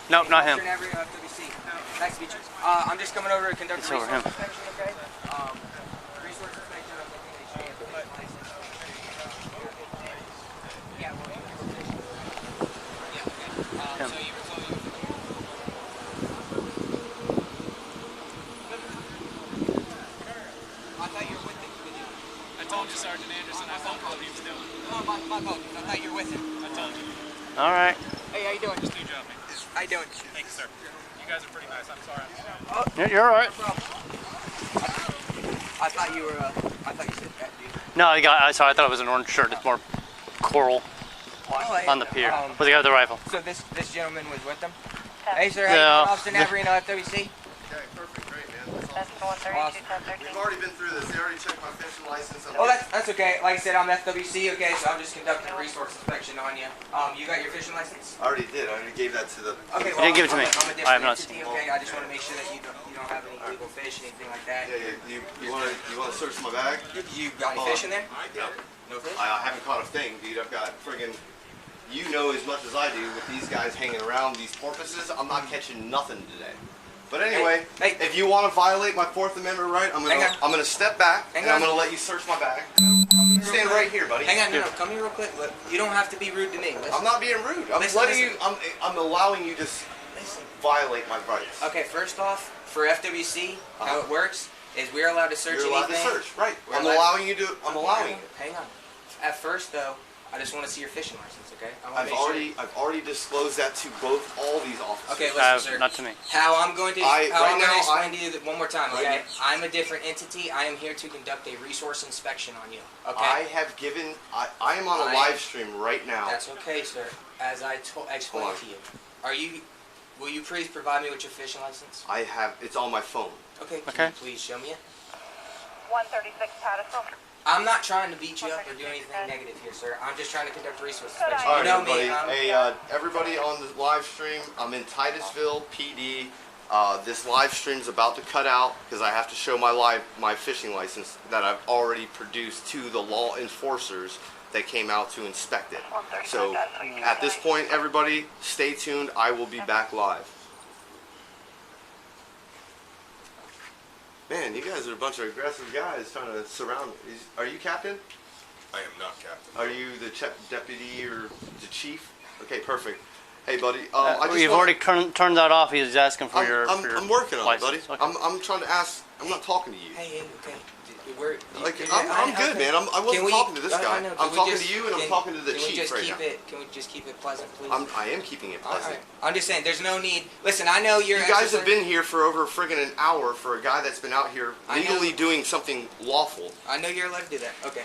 Nope, not him. FWC. Nice to meet you. I'm just coming over to conduct It's a over resource him. inspection, okay? Resource inspection, I'm looking at your license. Yeah, well, yeah, okay. So you were told you... I thought you were with him. I told you, Sgt Anderson. I phoned what he was doing. No, my apologies. I thought you were with him. I told you. All right. Hey, how you doing? Just do your job, man. How you doing? Thank you, sir. You guys are pretty nice. I'm sorry. You're all right. I thought you were, I thought you said that, dude. No, I thought it was an orange shirt. It's more coral on the pier. With the guy with the rifle. So this gentleman was with them? Hey, sir. How you Yeah. doing? Officer Navarino, FWC? Okay, perfect, great, man. That's the 132, We've already been through this. They already checked my fishing license. Well, that's okay. Like I said, I'm FWC, okay, so I'm just conducting a resource inspection on you. You got your fishing license? I already did. I already gave that to the... Okay, You didn't give it to me. I'm a different I have not entity, seen it. okay? I just want to make sure that you don't have any illegal fish, anything like that. Yeah, yeah. You want to search my bag? You got any fish in there? Yeah. No fish? I haven't caught a thing, dude. I've got friggin'... You know as much as I do with these guys hanging around these porpoises. I'm not catching nothing today. But anyway, Hey. if you want to violate my Fourth Amendment right, I'm gonna step back and I'm gonna let you search my bag. Stand right here, buddy. Hang on, no, come here real quick. Look, you don't have to be rude to me. Listen. I'm not being rude. I'm Listen, letting listen. you. I'm allowing you to violate my rights. Okay, first off, for FWC, how it works is we're allowed to search You're allowed anything. to search, right? We're I'm allowed- allowing you to. I'm allowing it. Hang on. At first, though, I just want to see your fishing license, okay? I wanna I've make sure- already disclosed that to all these officers. Okay, listen, sir. Not to me. How I'm going to Right now, explain to you that one more time, Right okay? I'm a different entity. I am here to conduct a resource inspection on you, okay? I have given. I am on a live stream right now. That's okay, sir. As I explained Hold on. to you, will you please provide me with your fishing license? I have. It's on my phone. Okay. Okay. Can you please show me it? 136 Patterson. I'm not trying to beat you up or do anything negative here, sir. I'm just trying to conduct a resource inspection. All You right, know everybody. me. Hey, everybody on the live stream. I'm in Titusville, PD. This live stream's about to cut out because I have to show my fishing license that I've already produced to the law enforcers that came out to inspect it. So at this point, everybody, stay tuned. I will be back live. Man, you guys are a bunch of aggressive guys trying to surround me. Are you captain? I am not captain. Are you the deputy or the chief? Okay, perfect. Hey, buddy. You've already turned that off. He's asking for your. I'm working on it, buddy. license. Okay. I'm trying to ask. I'm not talking to you. Hey, okay. I'm good, man. I wasn't talking to this guy. I'm talking to you, and I'm talking to the chief right now. Can we just keep it pleasant, please? I am keeping it All pleasant. right. I'm just saying, there's no need. Listen, I know you're. You guys have been here for over friggin' an hour for a guy that's been out here legally doing something lawful. I know you're allowed to do that. Okay.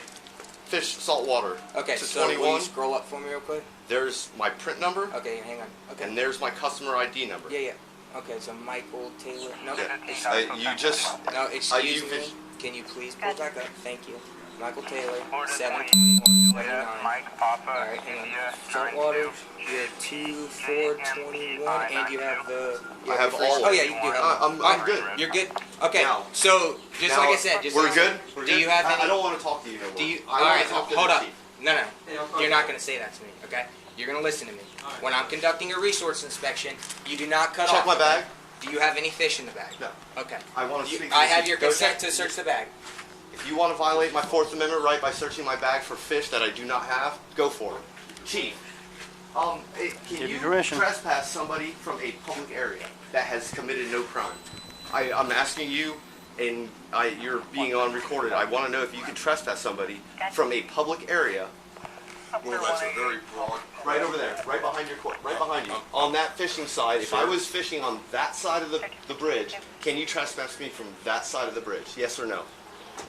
Fish salt water. Okay. To So will 21. you scroll up for me real quick? There's my print number, Okay, hang on. Okay. and there's my customer ID number. Yeah. Okay, so Michael Taylor. No, Yeah. You just. no, excuse you me. fish- Can you please pull it back up? Thank you. Michael Taylor, 721. Alright, hang on. Saltwater, you have 2421, and you have the. I have all. Oh, yeah, you do have I'm Alright, good. You're good? Okay, Now- so, just Now, like I said, just we're like I good. said, We're do good? you have any. I don't want to talk to you no more. Do you? I want Alright, to talk to hold the up. chief. No. You're not going to say that to me, okay? You're going to listen to me. When I'm conducting a resource inspection, you do not cut off. Check my bag. Do you have any fish in the bag? No. Okay. I want to speak to I the have chief. your Go consent check. to search the bag. If you want to violate my Fourth Amendment right by searching my bag for fish that I do not have, go for it. Chief, can Give you you permission. trespass somebody from a public area that has committed no crime? I'm asking you, and you're being on recorded. I want to know if you can trespass somebody from a public area. Well, that's a very broad. Right over there, right behind your right behind you. On that fishing side, if I was fishing on that side of the bridge, can you trespass me from that side of the bridge? Yes or no?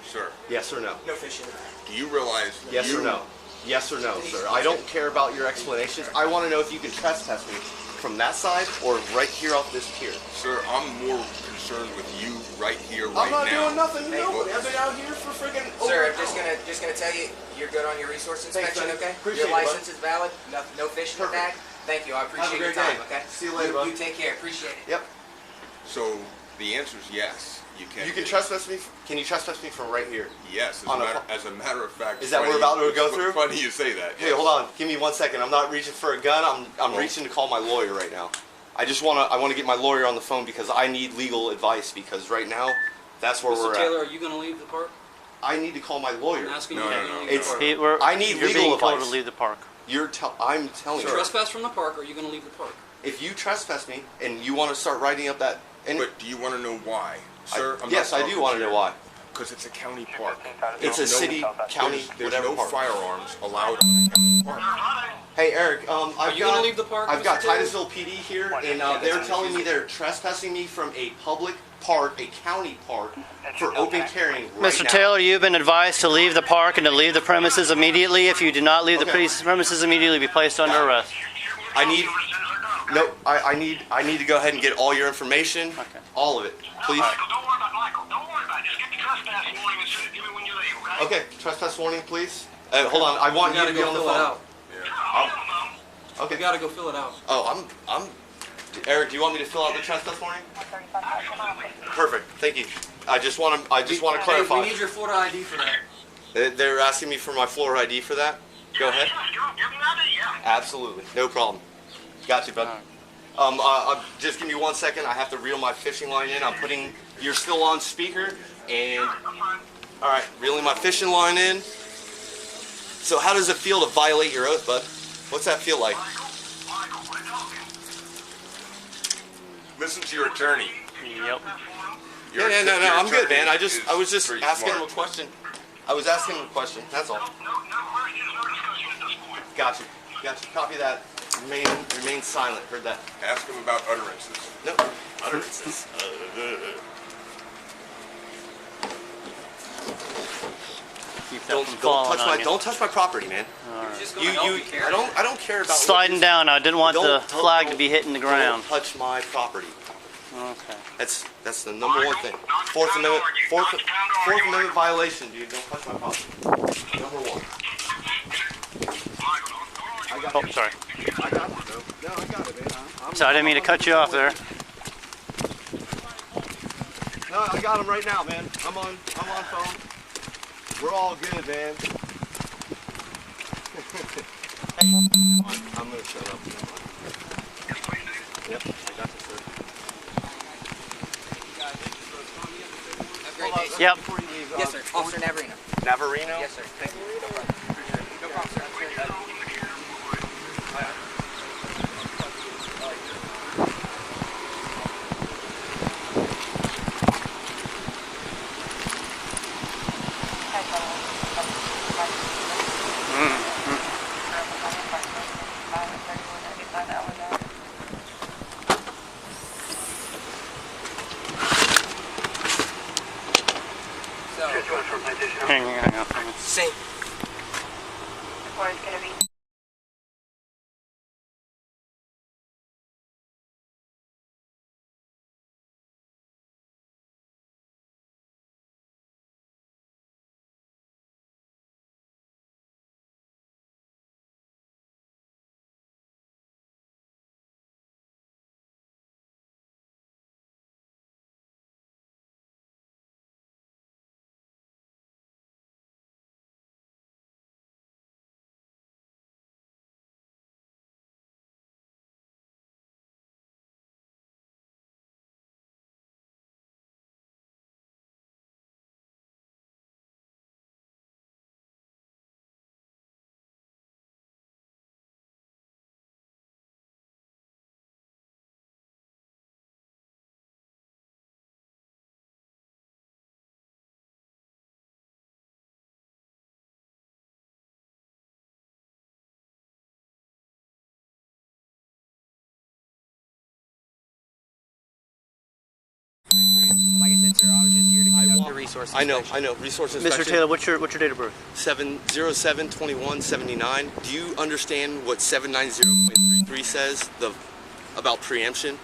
Sir, Yes or no? No fish in the bag. do you realize? Yes you, or no? Yes or no, sir? I don't care about your explanations. I want to know if you can trespass me from that side or right here off this pier. Sir, I'm more concerned with you right here, right I'm not now. doing nothing. Nobody. I've been out here for friggin' over Sir, an I'm hour. just gonna tell you, you're good on your resource Thanks, inspection, buddy. okay? Appreciate Your it, license is valid. No fish in the bag. Perfect. Thank you. I appreciate Have a your great time. day. Okay. See you later, bud. You take care. Appreciate it. Yep. So the answer is yes. You can't. You can trespass me. Can you trespass me from right here? Yes, as a matter of fact. Is that what we're about to go through? Funny you say that. Hey, hold on. Give me 1 second. I'm not reaching for a gun. I'm reaching to call my lawyer right now. I want to get my lawyer on the phone because I need legal advice because right now, that's where we're Mr. Taylor, at. are you going to leave the park? I need to call my lawyer. I'm asking No, you. no, are you no. gonna leave the It's park? I need You're legal being advice. told to leave the park. I'm telling you. Trespass from the park, or are you going to leave the park? If you trespass me and you want to start writing up that, But do you want to know why, sir? yes, I do want to know why. Because it's a county park. It's a city, county, There's whatever no park. firearms allowed on a county park. Hey Eric, Are you gonna leave the park, I've got Mr. Taylor? Titusville PD here, and they're telling me they're trespassing me from a public park, a county park, for open carrying right Mr. now. Taylor, you've been advised to leave the park and to leave the premises immediately. If you do not leave the premises immediately, be placed under arrest. I need to go ahead and get all your information, all of it, please. Don't worry about Michael. Don't worry about it. Just get the trespass warning and send it to me when you leave, okay? Okay, trespass warning, please. Hold on, I want you to be on the phone. Okay. You got to go fill it out. Oh, Eric, do you want me to fill out the trespass warning? Perfect, thank you. I just want to Hey, clarify. we need your Florida ID for that. They're asking me for my Florida ID for that. Go ahead. Absolutely, no problem. Got you, bud. Just give me 1 second. I have to reel my fishing line in. You're still on speaker, and all right, reeling my fishing line in. So, how does it feel to violate your oath, bud? What's that feel like? Listen to your attorney. Yep. No, I'm good, man. I was just asking him a question. I was asking him a question. That's all. Got you. Copy that. Remain silent. Heard that. Ask him about utterances. No. Utterances. Keep that from falling on you. Don't touch my property, man. I don't care about Sliding down. I didn't want the flag to be hitting the ground. Don't touch my property. Okay. That's the number one thing. Fourth Amendment violation, dude. Don't touch my property. Number one. Oh, sorry. I got it, though. No, I got it, man. So I didn't mean to cut you off there. No, I got him right now, man. I'm on phone. We're all good, man. I'm gonna shut up. Yep, I got this, sir. Yep. Yes, sir. Officer Navarino. Navarino? Yes, sir. Thank you. No problem, sir. Hang on. Same. Or it's gonna be. Like I said, sir, I was just here to conduct the resource I know. inspection. Resource Mr. inspection. Taylor, what's your date of birth? 7/07/21/79. Do you understand what 790.33 says about preemption?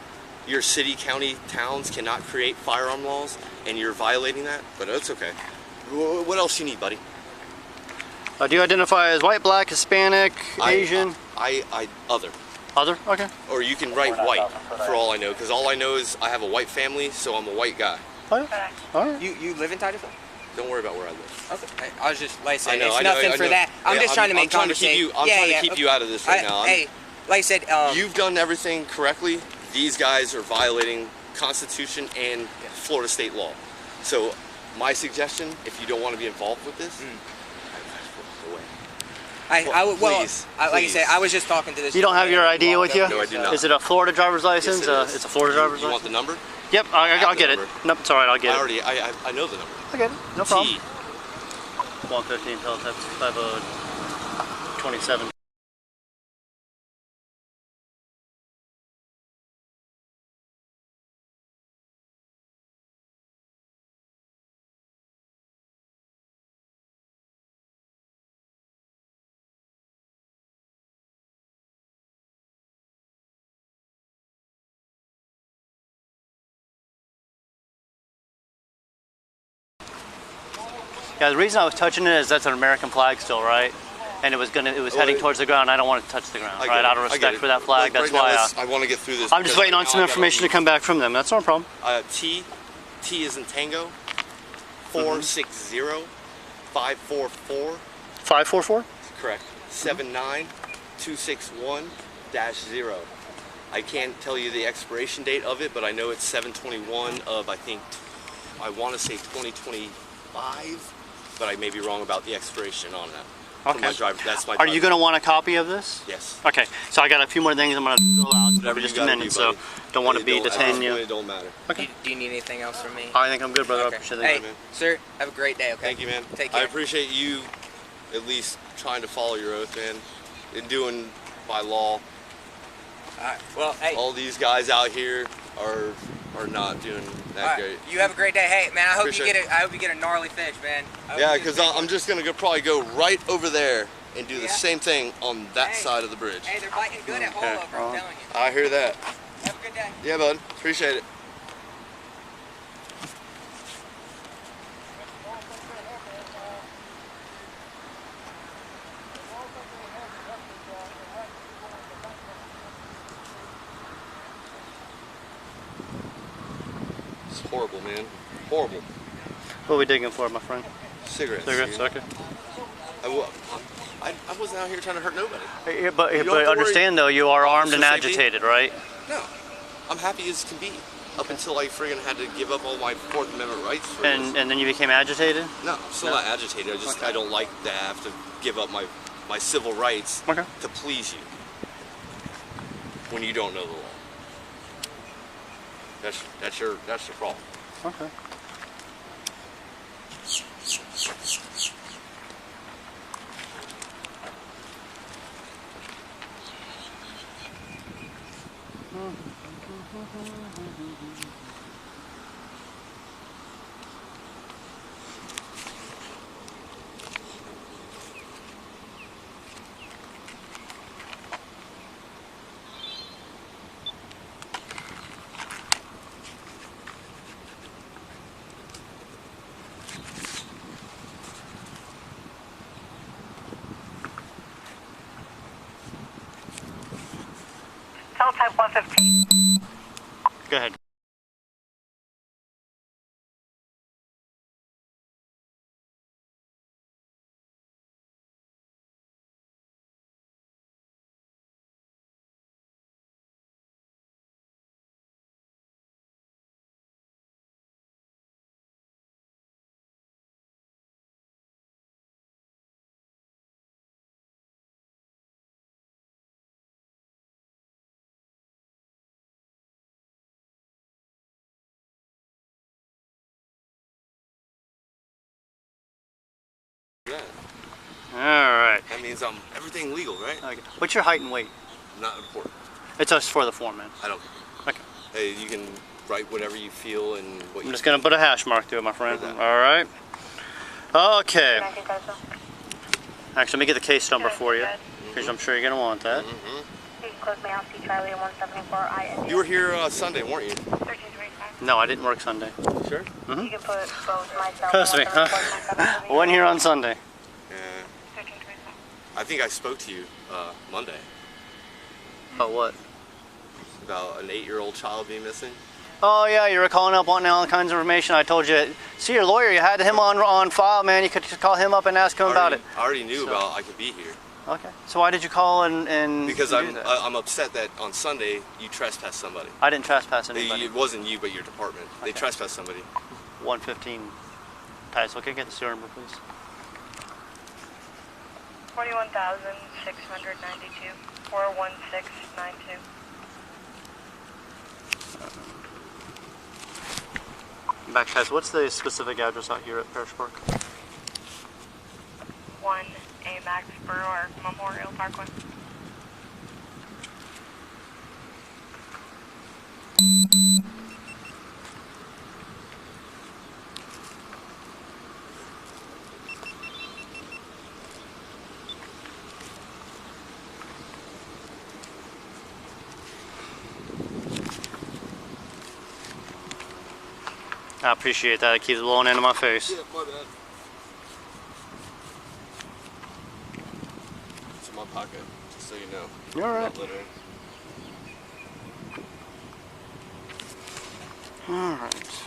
Your city, county, towns cannot create firearm laws, and you're violating that. But it's okay. What else you need, buddy? Do you identify as white, black, Hispanic, Asian? Other. Other? Okay. Or you can write white, for all I know, because all I know is I have a white family, so I'm a white guy. Oh, yeah. All right. You live in Titusville? Don't worry about where I live. Okay. I was just, like I said, I know, it's I know, nothing I for know. that. I'm just trying to make conversation. I'm trying to keep you out of this right now. Hey, like I said, you've done everything correctly. These guys are violating Constitution and Florida state law. So my suggestion, if you don't want to be involved with this, please. like I said, I was just talking to this. You don't have your ID with you? No, I do not. Is it a Florida driver's license? Yes, it is. It's a Florida driver's You license. want the number? Yep, I'll get it. Nope, it's all right. I'll get it. I know the number. I get it. No problem. T. 115 Teletype 5027. Yeah, the reason I was touching it is that's an American flag still, right? And it was heading towards the ground. I don't want to touch the ground, right? Out of respect for that flag. That's why I want to get through this. I'm just waiting on some information to come back from them. That's no problem. T is in Tango. 460-544. 544? Correct. 79261-0. I can't tell you the expiration date of it, but I know it's 7/21 of I want to say 2025, but I may be wrong about the expiration on that. Okay. That's my Are you going to want a copy of this? Yes. Okay. So I got a few more things I'm going to fill out Whatever for just you a gotta minute, do, so buddy. don't want to be detaining you. It don't matter. Okay. Do you need anything else from me? I think I'm good, brother. Okay. I appreciate Hey, that. sir, have a great day, okay? Thank you, man. Take care. I appreciate you at least trying to follow your oath, man, and doing by law. Alright, well, hey. All these guys out here are not doing that great. You have a great day. Hey, man, I hope Appreciate you get a gnarly fish, man. Yeah, because I'm just gonna probably go right over there and do the same thing on that side of the bridge. Hey, they're biting good at Holo, bro, I'm telling you. I hear that. Have a good day. Yeah, bud. Appreciate it. It's horrible, man. Horrible. What are we digging for, my friend? Cigarettes. Cigarettes, dude. okay. I wasn't out here trying to hurt nobody. Yeah, but understand, though, you are armed and agitated, right? No. I'm happy as can be. Up until I friggin' had to give up all my Fourth Amendment rights for this. And then you became agitated? No, I'm still not agitated. I don't like to have to give up my civil rights to please you when you don't know the law. That's your problem. Okay. Teletype 115. Go ahead. Alright. That means everything legal, right? Okay. What's your height and weight? Not important. It's us for the form, man. I don't care. Okay. Hey, you can write whatever you feel and what I'm just going to put a hash mark through it, my friend. Alright. Okay. Actually, let me get the case number for you, because I'm sure you're going to want that. You were here Sunday, weren't you? No, I didn't work Sunday. Sure? Mm-hmm. You can put both myself Trust me. I wasn't here on Sunday. Yeah. I think I spoke to you Monday. About what? About an 8-year-old child being missing. Oh yeah, you were calling up wanting all kinds of information. I told you, see your lawyer, you had him on file, man. You could just call him up and ask him about it. I already knew about I could be here. Okay. So why did you call and Because do I'm that? upset that on Sunday you trespassed somebody. I didn't trespass anybody. It wasn't you, but your department. Okay. They trespassed somebody. 115. Titus, okay, get the serial number, please. 41,692. 41692. Back, Titus, what's the specific address out here at Parish Park? 1 A Max Brewer Memorial Parkway. I appreciate that. It keeps blowing into my face. Yeah, my bad. It's in my pocket, just so you know. You're all right. Not littering. All right.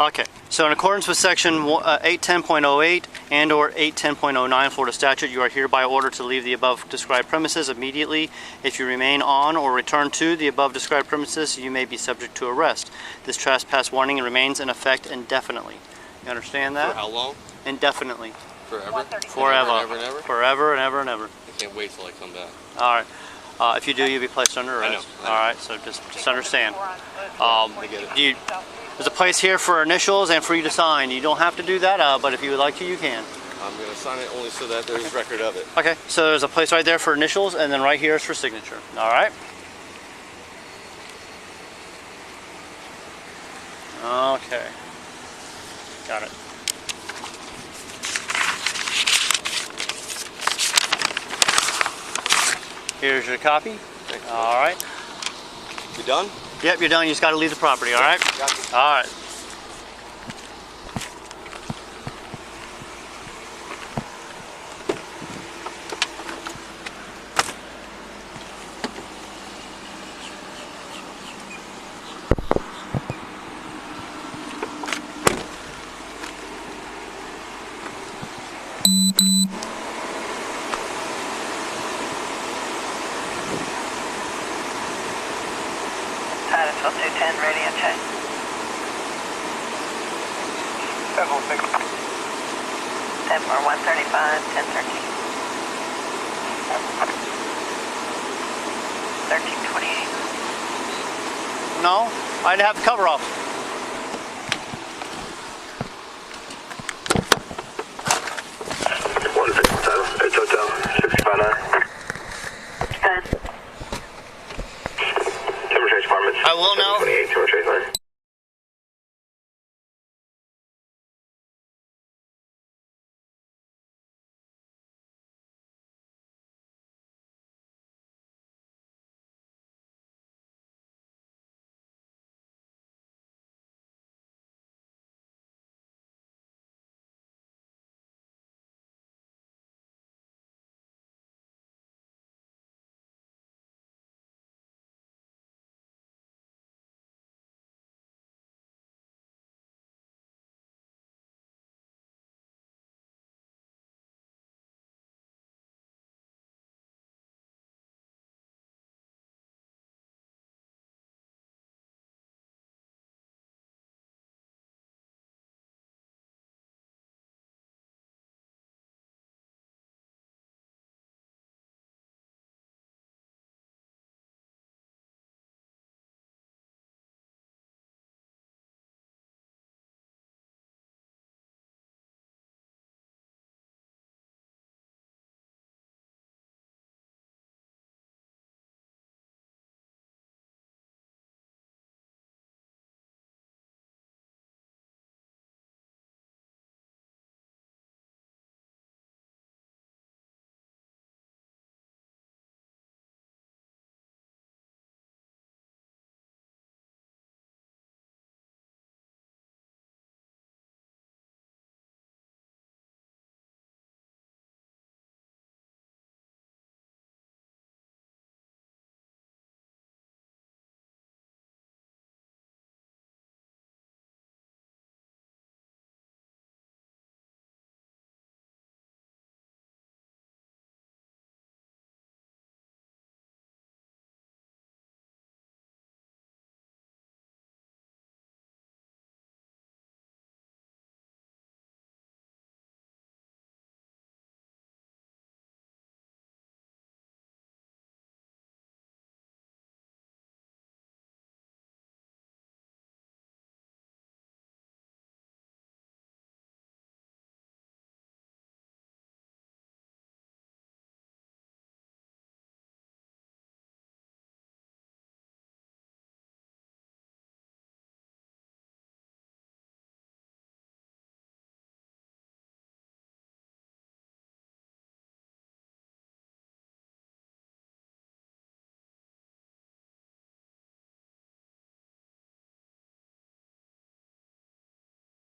Okay, so in accordance with section 810.08 and or 810.09 Florida statute, you are hereby ordered to leave the above described premises immediately. If you remain on or return to the above described premises, you may be subject to arrest. This trespass warning remains in effect indefinitely. You understand that? For how long? Indefinitely. Forever? Forever. Never and ever? Forever and ever and ever. I can't wait till I come back. All right. If you do, you'll be placed under arrest. I know. All right, so just understand. I get it. There's a place here for initials and for you to sign. You don't have to do that, but if you would like to, you can. I'm going to sign it only so that there's record of it. Okay, so there's a place right there for initials, and then right here is for signature. All right? Okay. Got it. Here's your copy. Thanks, all right. You done? Yep, you're done. You just got to leave the property, all right? Gotcha. All right. Titusville 210, radio check. 706. 10 for 135, 1013. 1328. No, I'd have the cover off.